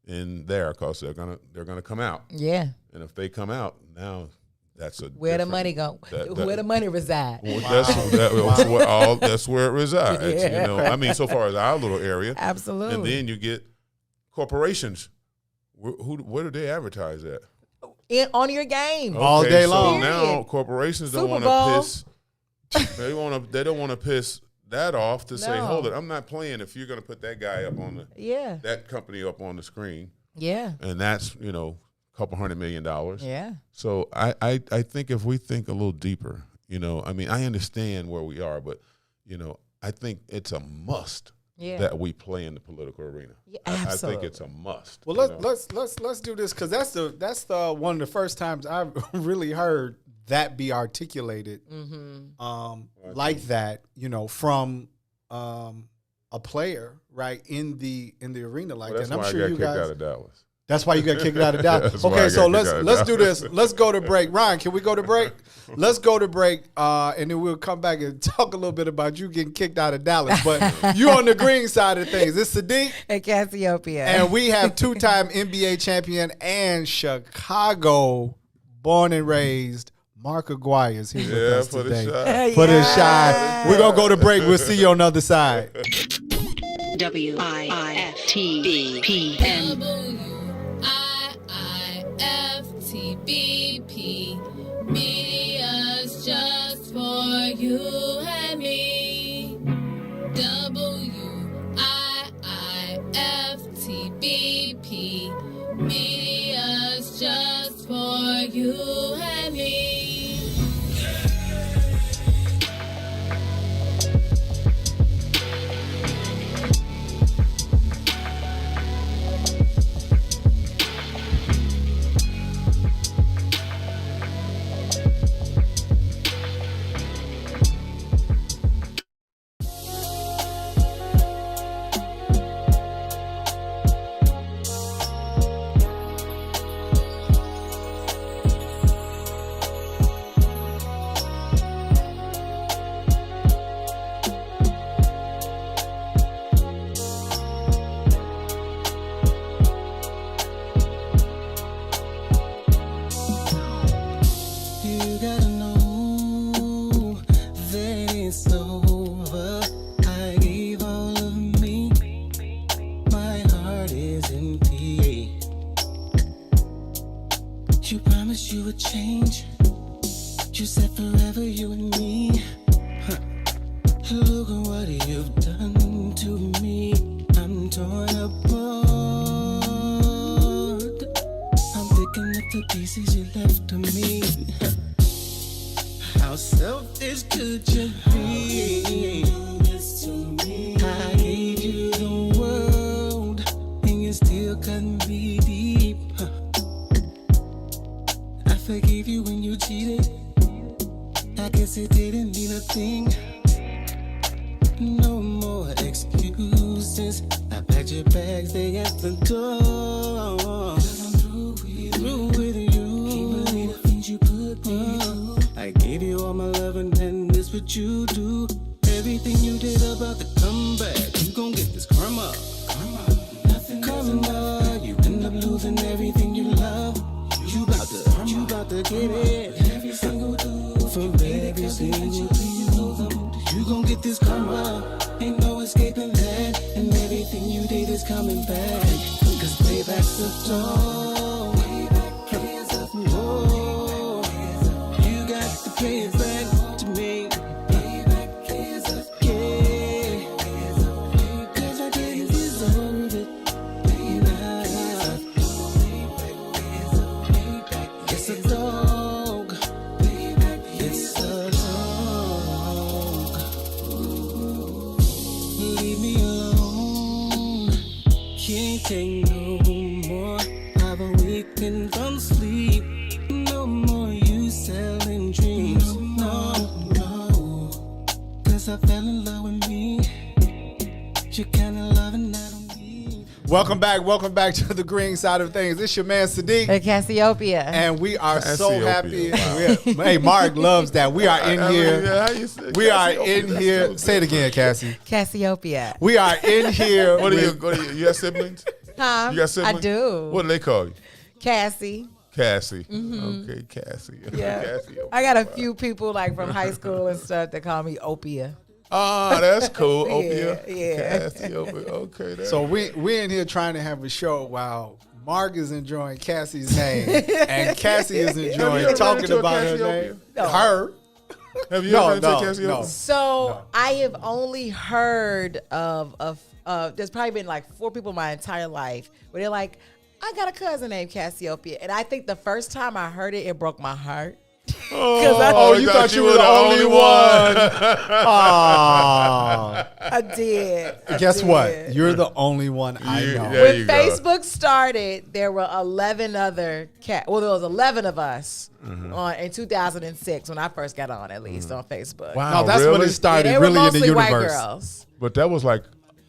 in there because they're gonna come out. Yeah. And if they come out, now that's where the money go. Where the money reside. Well, that's where it resides. Yeah. I mean, so far as our little area. Absolutely. And then you get corporations. Where do they advertise at? On your game. All day long. So now corporations don't want to piss. They don't want to piss that off to say, hold it, I'm not playing if you're going to put that guy up on that company up on the screen. Yeah. And that's, couple $100 million. Yeah. So I think if we think a little deeper, I mean, I understand where we are, but, I think it's a must that we play in the political arena. Yeah, I think it's a must. Well, let's do this, because that's the one of the first times I've really heard that be articulated like that, from a player, right, in the arena like that. And I'm sure you guys. Out of Dallas. That's why you got kicked out of Dallas. Okay, so let's do this. Let's go to break. Ryan, can we go to break? Let's go to break, and then we'll come back and talk a little bit about you getting kicked out of Dallas. But you on the green side of things. It's Sadeek and Cassiopeia, and we have two-time NBA champion and Chicago born and raised Mark Aguirre is here with us today. For the shine. We're gonna go to break. We'll see you on the other side. WIIFTBP. WIIFTBP. Media's just for you and me. WIIFTBP. Media's just for you and me. Welcome back to the green side of things. It's your man Sadeek and Cassiopeia, and we are so happy. Wow. Hey, Mark loves that. We are in here. We are in here. Say it again, Cassie. Cassiopeia. We are in here. What are you have siblings? Huh? You got siblings? I do. What do they call you? Cassie. Cassie. Mm-hmm. Okay, Cassie. Yeah. Cassie. I got a few people like from high school and stuff that call me Opia. Ah, that's cool. Opia. Yeah. Cassie, okay. So we're in here trying to have a show while Mark is enjoying Cassie's name and Cassie is enjoying talking about her name. No. Her. Have you ever been to Cassiopeia? No. So I have only heard of there's probably been like 4 people my entire life where they're like, I got a cousin named Cassiopeia, and I think the first time I heard it, it broke my heart. Oh, you thought you were the only one. Oh, I did. Guess what? You're the only one I know. When Facebook started, there were 11 other there was 11 of us in 2006 when I first got on, at least on Facebook. Wow, no, that's when it started. Yeah, they really were in the mostly universe. white girls. But that was like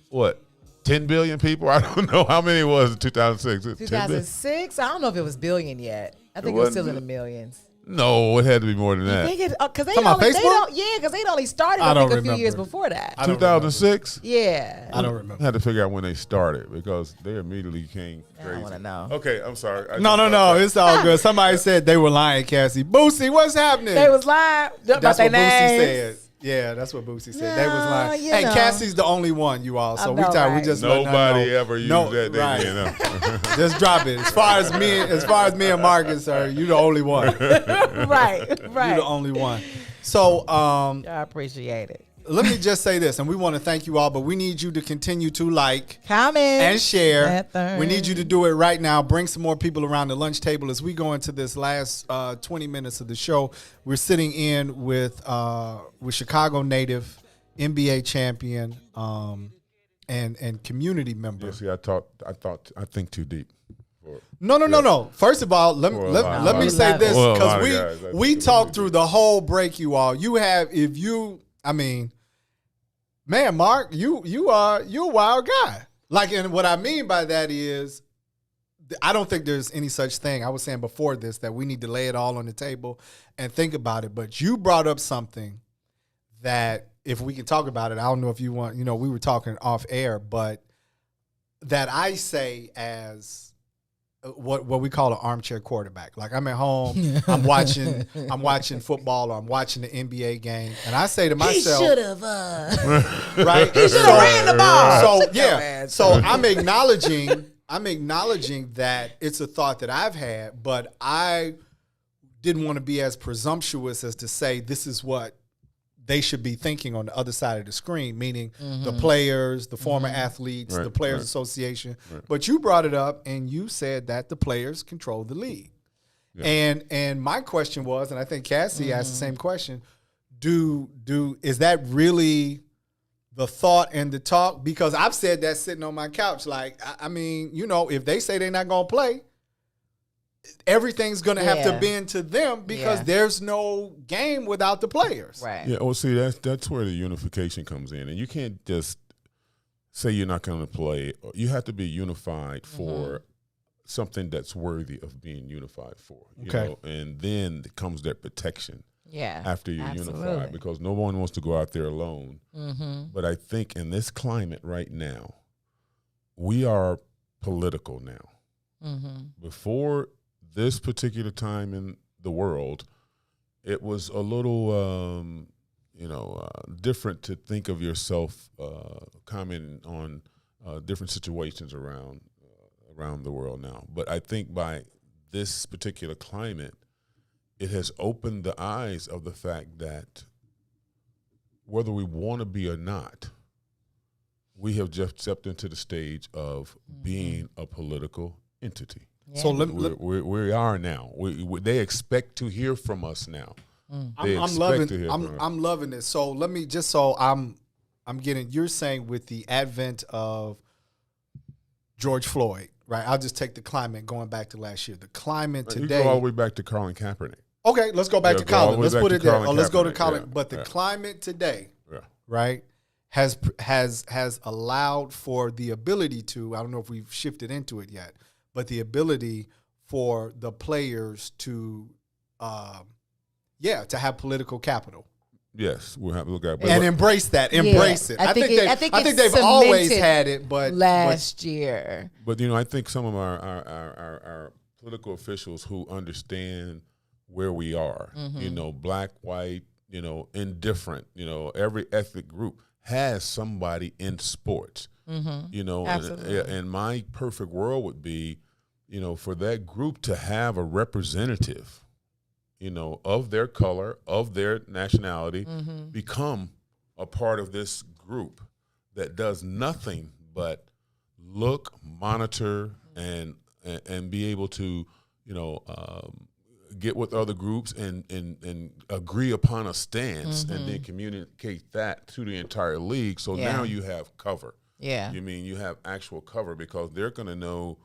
what? 10 billion people? I don't know how many it was in 2006. 2006? I don't know if it was billion yet. I think it was still in the millions. No, it had to be more than that. Because they'd only started I think a few years before that. 2006? Yeah. I don't remember. I had to figure out when they started because they immediately came crazy. I want to know. Okay, I'm sorry. No. It's all good. Somebody said they were lying, Cassie. Boosie, what's happening? They was lying. That's what Boosie said. Yeah, that's what Boosie said. They was lying. Hey, Cassie's the only one, you all. So we just nobody ever used that. Right. Just drop it. As far as me and Marcus are, you the only one. right. You're the only one. So I appreciate it. Let me just say this, and we want to thank you all, but we need you to continue to like, comment, and share. We need you to do it right now. Bring some more people around the lunch table as we go into this last 20 minutes of the show. We're sitting in with Chicago native, NBA champion, and community member. Yeah, see, I think too deep. No. First of all, let me say this, because we talked through the whole break, you all. Man, Mark, you're a wild guy. Like, and what I mean by that is, I don't think there's any such thing. I was saying before this that we need to lay it all on the table and think about it. But you brought up something that, if we can talk about it, I don't know if you want, we were talking off air, but that I say as what we call an armchair quarterback. Like, I'm at home, I'm watching football, or I'm watching the NBA game, and I say to myself, he should have, right? He should have ran the ball. So yeah, so I'm acknowledging that it's a thought that I've had, but I didn't want to be as presumptuous as to say this is what they should be thinking on the other side of the screen, meaning the players, the former athletes, the Players Association. Right. But you brought it up, and you said that the players control the league. Yeah. And my question was, and I think Cassie asked the same question, is that really the thought and the talk? Because I've said that sitting on my couch. Like, I mean, if they say they're not going to play, everything's going to have to bend to them, because there's no game without the players. Right. Yeah. Oh, see, that's where the unification comes in. And you can't just say you're not going to play. You have to be unified for something that's worthy of being unified for. You know? And then comes that protection. Yeah. After you're unified, because no one wants to go out there alone. But I think in this climate right now, we are political now. Before this particular time in the world, it was a little, different to think of yourself commenting on different situations around the world now. But I think by this particular climate, it has opened the eyes of the fact that whether we want to be or not, we have just stepped into the stage of being a political entity. Yeah. So we are now. They expect to hear from us now. I'm loving it. So let me I'm getting. You're saying with the advent of George Floyd, right? I'll just take the climate going back to last year. The climate today. You go all the way back to Colin Kaepernick. Okay, let's go back to Colin. Let's put it there. Let's go to Colin. But the climate today, right, has allowed for the ability to. I don't know if we've shifted into it yet. But the ability for the players to have political capital. Yes, we'll have to look at it. And embrace that. Embrace it. I think they've always had it, but last year. But I think some of our political officials who understand where we are, black, white, indifferent, every ethnic group has somebody in sports. And my perfect world would be, for that group to have a representative, of their color, of their nationality, become a part of this group that does nothing but look, monitor, and and be able to, get with other groups and agree upon a stance and then communicate that to the entire league. So now you have cover. Yeah. You have actual cover because they're going to know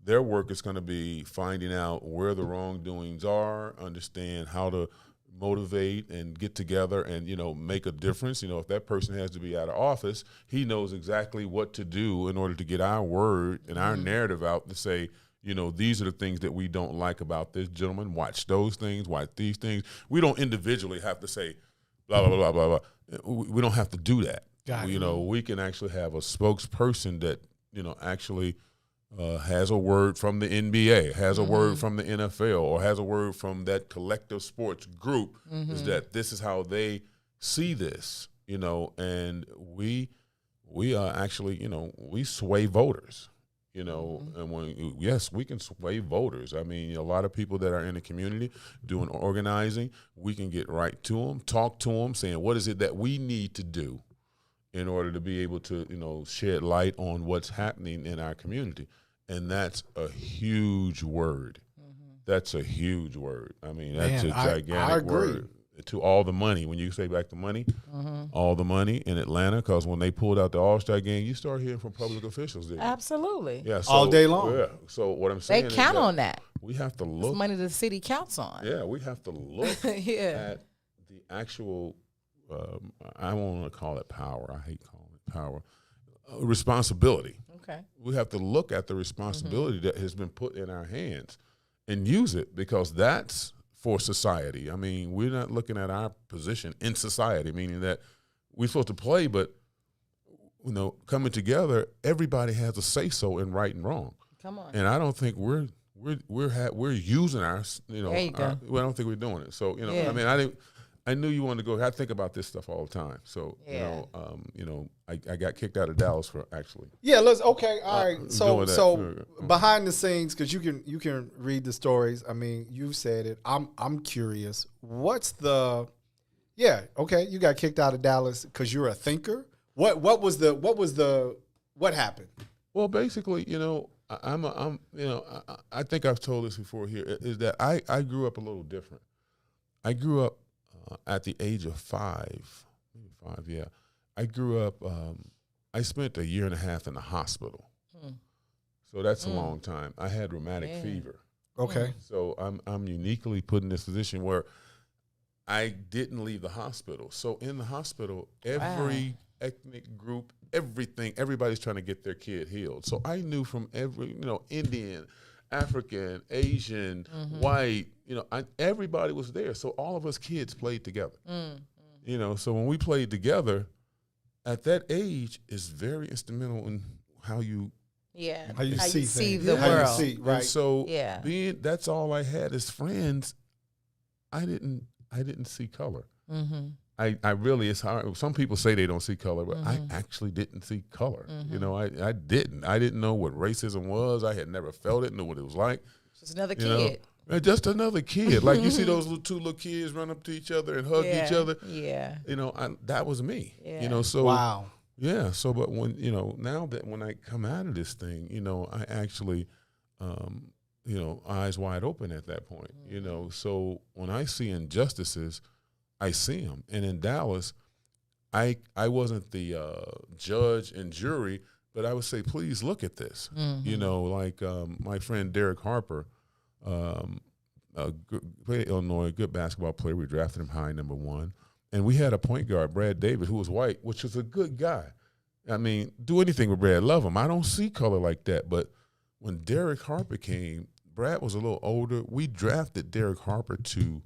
their work is going to be finding out where the wrongdoings are, understand how to motivate and get together and, make a difference. If that person has to be out of office, he knows exactly what to do in order to get our word and our narrative out to say, these are the things that we don't like about this gentleman. Watch those things, watch these things. We don't individually have to say blah, blah, blah, blah, blah. We don't have to do that. We can actually have a spokesperson that, actually has a word from the NBA, has a word from the NFL, or has a word from that collective sports group, is that this is how they see this, and we are actually, we sway voters. And we can sway voters. I mean, a lot of people that are in the community doing organizing, we can get right to them, talk to them, saying, what is it that we need to do in order to be able to, shed light on what's happening in our community. And that's a huge word. That's a huge word. I mean, that's a gigantic word. To all the money, when you say back the money, all the money in Atlanta, because when they pulled out the All-Star game, you start hearing from public officials there. Absolutely. Yeah, all day long. Yeah. So what I'm saying they count is on that. We have to look. It's money the city counts on. Yeah, we have to look at the actual, I won't want to call it power. I hate calling it power. Responsibility. Okay. We have to look at the responsibility that has been put in our hands and use it, because that's for society. I mean, we're not looking at our position in society, meaning that we're supposed to play, but coming together, everybody has a say so in right and wrong. Come on. And I don't think we're using our, There you go. I don't think we're doing it. So I mean, I knew you wanted to go. I think about this stuff all the time. So I got kicked out of Dallas for actually. Yeah, all right. So behind the scenes, because you can read the stories. I mean, you said it. I'm curious. What's the? Yeah, okay. You got kicked out of Dallas because you're a thinker. What happened? Well, basically, I think I've told this before here. Is that I grew up a little different. I grew up at the age of 5. Yeah. I grew up, I spent a year and a half in the hospital. So that's a long time. I had rheumatic fever. Okay. So I'm uniquely put in this position where I didn't leave the hospital. So in the hospital, every ethnic group, everybody's trying to get their kid healed. So I knew from every, Indian, African, Asian, white, everybody was there. So all of us kids played together. So when we played together, at that age, is very instrumental in how you see the world. Right. And so that's all I had as friends. I didn't see color. I really, it's hard. Some people say they don't see color, but I actually didn't see color. I didn't know what racism was. I had never felt it, knew what it was like. Just another kid. Just another kid. Like you see those two little kids run up to each other and hug each other. Yeah. That was me. Yeah. So wow. Yeah. So, but when now that when I come out of this thing, I actually, eyes wide open at that point. So when I see injustices, I see them. And in Dallas, I wasn't the judge and jury, but I would say, please look at this. Like my friend Derek Harper, Illinois, good basketball player. We drafted him high, number 1. And we had a point guard, Brad Davis, who was white, which was a good guy. I mean, do anything with Brad, love him. I don't see color like that. But when Derek Harper came, Brad was a little older. We drafted Derek Harper to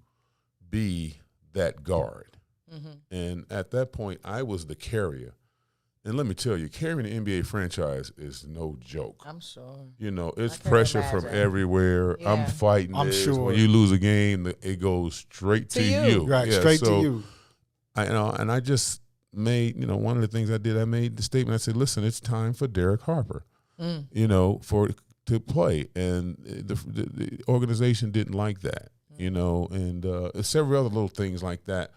be that guard. And at that point, I was the carrier. And let me tell you, carrying an NBA franchise is no joke. I'm sure. It's pressure from everywhere. Yeah. I'm fighting I'm this. sure. When you lose a game, it goes straight to you. Right, straight to you. I just made, one of the things I did, I made the statement. I said, listen, it's time for Derek Harper, to play. And the organization didn't like that. And several other little things like that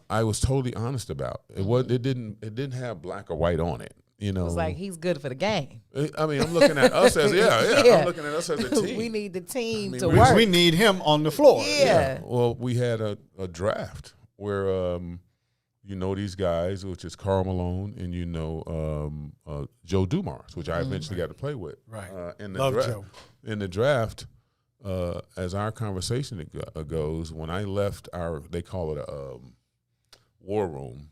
I was totally honest about. It didn't have black or white on it. you know, It was like he's good for the game. I mean, I'm looking at us as I'm looking at us as a team. We need the team to we, work. We need him on the floor. Yeah. Well, we had a draft where you know these guys, which is Karl Malone, and you know Joe Dumars, which I eventually got to play with. Right. Love Joe. In the draft, as our conversation goes, when I left they call it a war room,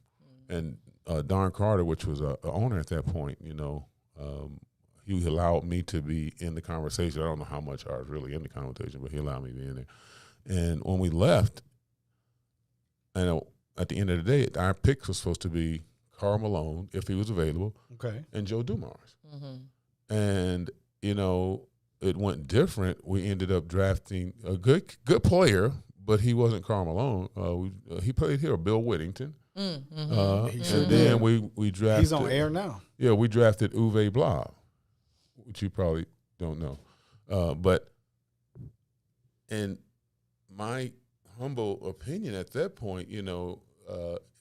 and Don Carter, which was a owner at that point, you know, he allowed me to be in the conversation. I don't know how much I was really in the conversation, but he allowed me to be in there. And when we left, and at the end of the day, our picks was supposed to be Karl Malone, if he was available, and Joe Dumars. And, you know, it went different. We ended up drafting a good player, but he wasn't Karl Malone. He played here, Bill Whittington. And then we drafted. He's on air now. Yeah, we drafted Uwe Blau, which you probably don't know. But in my humble opinion at that point, you know,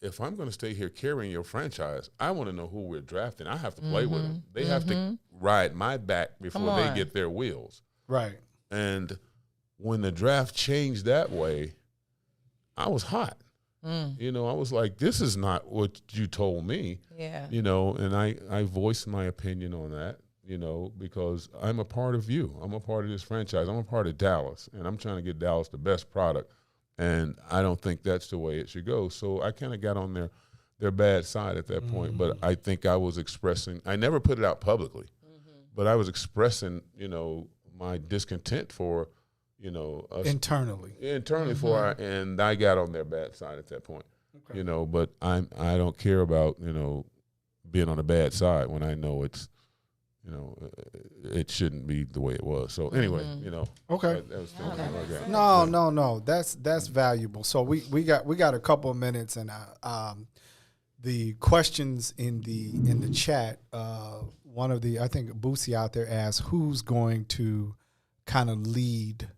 if I'm going to stay here carrying your franchise, I want to know who we're drafting. I have to play with them. They have to ride my back before they get their wheels. Right. And when the draft changed that way, I was hot. You know, I was like, this is not what you told me. Yeah. You know, and I voiced my opinion on that, you know, because I'm a part of you. I'm a part of this franchise. I'm a part of Dallas, and I'm trying to get Dallas the best product. And I don't think that's the way it should go. So I kind of got on their bad side at that point. But I think I was expressing, I never put it out publicly, but I was expressing, you know, my discontent for, you know, us internally and I got on their bad side at that point, you know, but I don't care about, you know, being on the bad side when I know it's, you know, it shouldn't be the way it was. So anyway, you know, that was no, that's valuable. So we got a couple of minutes, and the questions in the chat, one of the, I think Boosie out there asked, who's going to kind of lead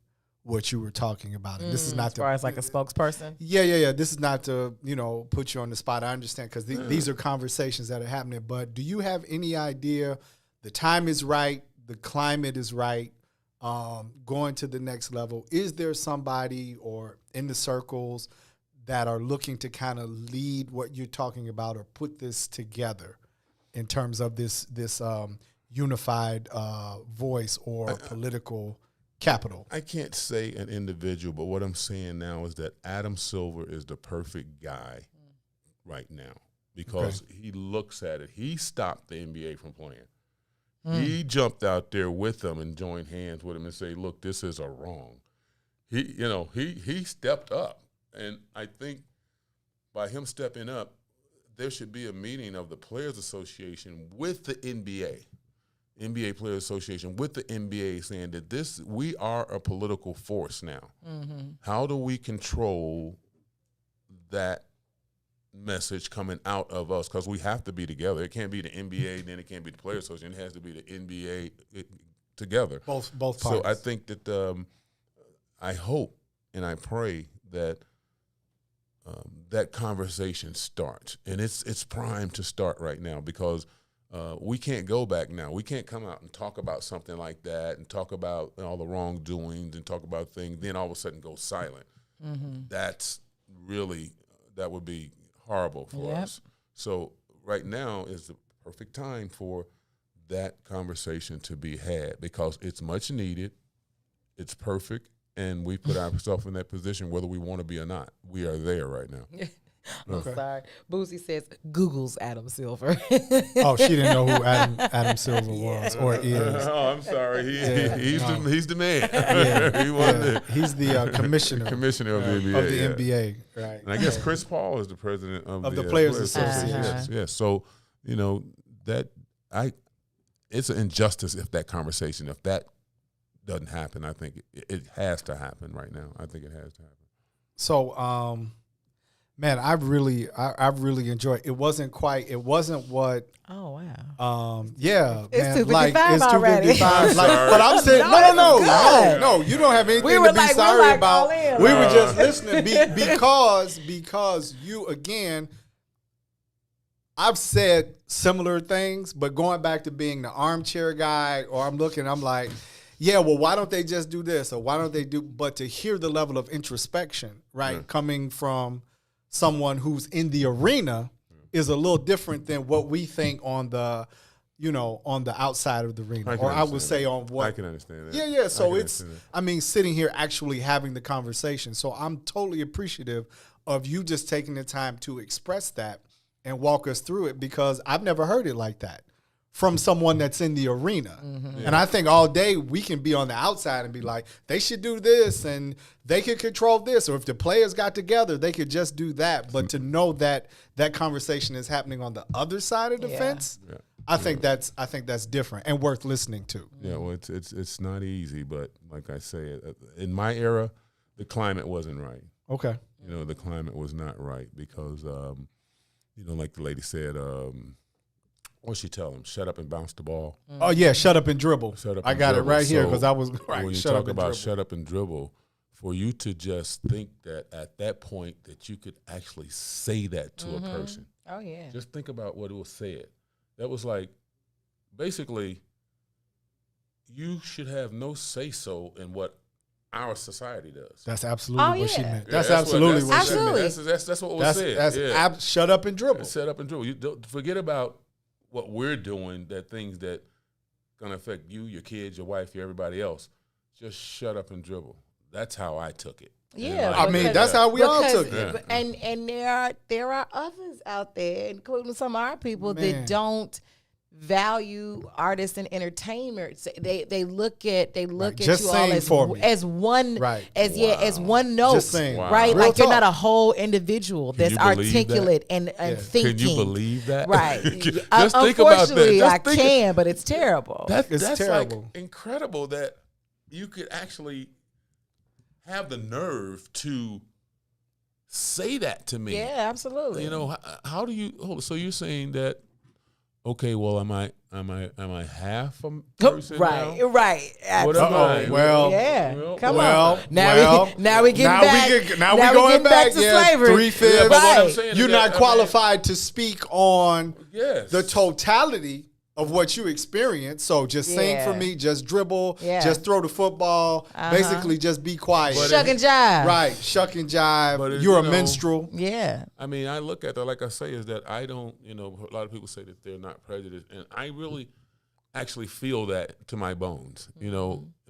what you were talking about. And this is not as far as like a spokesperson. Yeah. This is not to, you know, put you on the spot. I understand, because these are conversations that are happening. But do you have any idea? The time is right. The climate is right. Going to the next level. Is there somebody or in the circles that are looking to kind of lead what you're talking about or put this together in terms of this unified voice or political capital? I can't say an individual, but what I'm saying now is that Adam Silver is the perfect guy right now, because he looks at it. He stopped the NBA from playing. He jumped out there with them and joined hands with him and say, look, this is a wrong. He stepped up. And I think by him stepping up, there should be a meeting of the Players Association with the NBA Players Association with the NBA, saying that we are a political force now. How do we control that message coming out of us? Because we have to be together. It can't be the NBA, then it can't be the Players Association. It has to be the NBA together. Both parties. So I think that I hope and I pray that that conversation starts, and it's primed to start right now, because we can't go back now. We can't come out and talk about something like that and talk about all the wrongdoings and talk about things, then all of a sudden go silent. That's really, that would be horrible for us. So right now is the perfect time for that conversation to be had, because it's much needed, it's perfect, and we put ourselves in that position whether we want to be or not. We are there right now. I'm sorry. Boosie says Google's Adam Silver. Oh, she didn't know who Adam Silver was or is. Oh, I'm sorry. He's the man. He's the commissioner of the NBA. Right. And I guess Chris Paul is the president of the Players Association. Yes. So, you know, it's an injustice if that doesn't happen. I think it has to happen right now. I think it has to happen. So, man, I've really enjoyed. It wasn't what. Oh wow. Yeah, it's man. 2:55 it's already. 2:55. But I'm saying no. You don't have anything to be sorry about. We were just listening because you again. I've said similar things, but going back to being the armchair guy, or I'm like, yeah, well, why don't they just do this? Or why don't they do, but to hear the level of introspection, right, coming from someone who's in the arena is a little different than what we think on the, on the outside of the arena. Or I would say on what. I can understand that. Yeah. So it's, sitting here actually having the conversation. So I'm totally appreciative of you just taking the time to express that and walk us through it, because I've never heard it like that from someone that's in the arena. Mm-hmm. And I think all day we can be on the outside and be like, they should do this and they could control this. Or if the players got together, they could just do that. But to know that that conversation is happening on the other side of the fence, I think that's different and worth listening to. Yeah, well, it's not easy, but like I say, in my era, the climate wasn't right. Okay. The climate was not right because, like the lady said, what'd she tell him? Shut up and bounce the ball. Oh yeah, shut up and dribble. I got it right here because I was right. When you talk about shut up and dribble, for you to just think that at that point that you could actually say that to a person. Oh yeah. Just think about what it was said. That was like, basically, you should have no say-so in what our society does. That's absolutely what she meant. Yeah, that's absolutely what she meant. That's what was said. Shut up and dribble. Shut up and dribble. You don't forget about what we're doing, that things that gonna affect you, your kids, your wife, everybody else. Just shut up and dribble. That's how I took it. Yeah, that's how we all took it. Yeah. And there are others out there, including some of our people, that don't value artists and entertainers. They look at you all as one as one note, right? Real like talk. you're not a whole individual that's articulate and thinking. Can you believe that? Right. Just think about that. I can, but it's terrible. That's terrible. Like incredible that you could actually have the nerve to say that to me. Yeah, absolutely. How do you? So you're saying that? Okay, well, am I half a person right, now? Right. Absolutely. Well, yeah. Come on. Now we getting back. Now we going back to slavery. 3/5. Yeah, but what I'm saying You're is not qualified to speak on Yes. the totality of what you experience. So just sing for me, just dribble, just throw the football, basically just be quiet. Shuck and jive. Right, shuck and jive. But You're a minstrel. Yeah. I mean, I look at that, like I say, is that I don't, a lot of people say that they're not prejudiced, and I really actually feel that to my bones,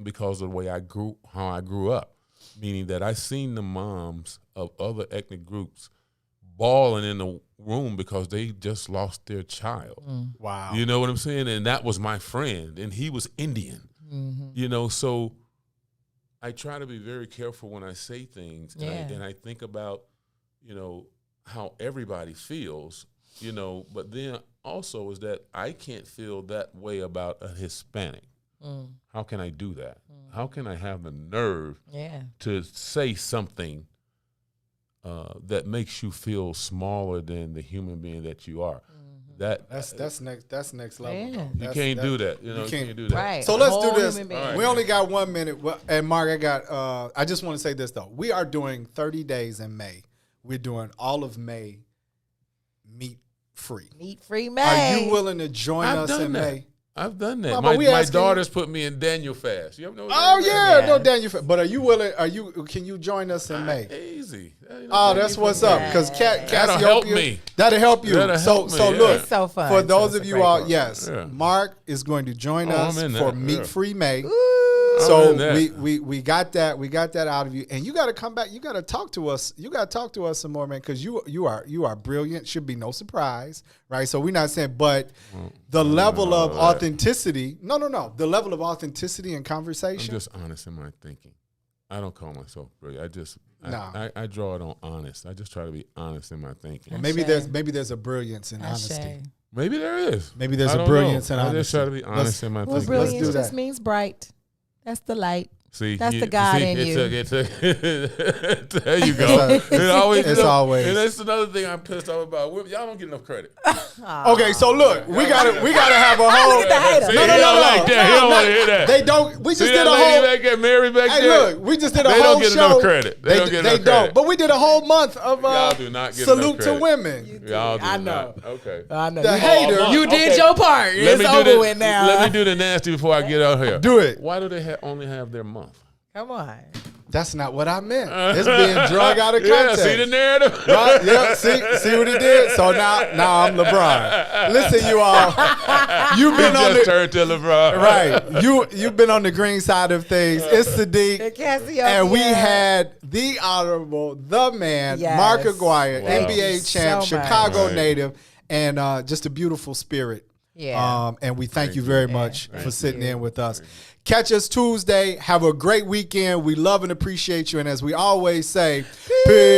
because of the way how I grew up, meaning that I seen the moms of other ethnic groups bawling in the room because they just lost their child. Wow. You know what I'm saying? And that was my friend, and he was Indian. So I try to be very careful when I say things, and I think about, how everybody feels, but then also is that I can't feel that way about a Hispanic. How can I do that? How can I have the nerve to say something that makes you feel smaller than the human being that you are? That's next level. Yeah. You can't do that. You can't do that. Right. So let's do this. Right. We only got 1 minute. And Mark, I just want to say this though. We are doing 30 days in May. We're doing all of May meat free. Meat free May. Are you willing to join us in May? I've done that. Well, my daughters put me in Daniel fast. You ever know? No Daniel fast. But are you willing? Can you join us in May? Easy. That's what's up. Because Cassiopeia, that'll help me. That'll help you. So look, it's so fun. For those of you all, Mark is going to join us for Meat Free May. So we got that. We got that out of you, and you got to come back. You got to talk to us. You got to talk to us some more, man, because you are brilliant. Should be no surprise, right? So we're not saying, but the level of authenticity. No. The level of authenticity and conversation. I'm just honest in my thinking. I don't call myself brilliant. I draw it on honest. I just try to be honest in my thinking. And maybe there's a brilliance in honesty. Maybe there is. Maybe there's a brilliance in honesty. I just try to be honest in my thinking. Brilliance Let's do that. just means bright. That's the light. See, That's the God in you. There you go. It's always. And that's another thing I'm pissed off about. Y'all don't get enough credit. Okay, so look, we gotta have a whole. Look at the hater. No. Like that. He don't want to hear that. They don't. We just See did that a lady whole. back there, Mary back Hey, there? look, we just did a They whole don't get show. enough credit. They don't get enough credit. But we did a whole month of Y'all do not get salute enough to credit. women. Y'all do I know. not. Okay. I know. The hater. You did your part. It's over with now. Let me do the nasty before I get out here. Do it. Why do they only have their month? Come on. That's not what I meant. It's being drug out of context. Yeah, see the narrative? Right? Yeah, see what he did? So now I'm LeBron. Listen, you all. You've been on the turned to LeBron. Right. You've been on the green side of things. It's Sadeek. And Cassiopeia. And we had the honorable, the man, Yes. Mark Aguirre, Thank you NBA champ, so much. Chicago Right. native, and just a beautiful spirit. Yeah. And we thank you very much for sitting in with us. Catch us Tuesday. Have a great weekend. We love and appreciate you. And as we always say, peace.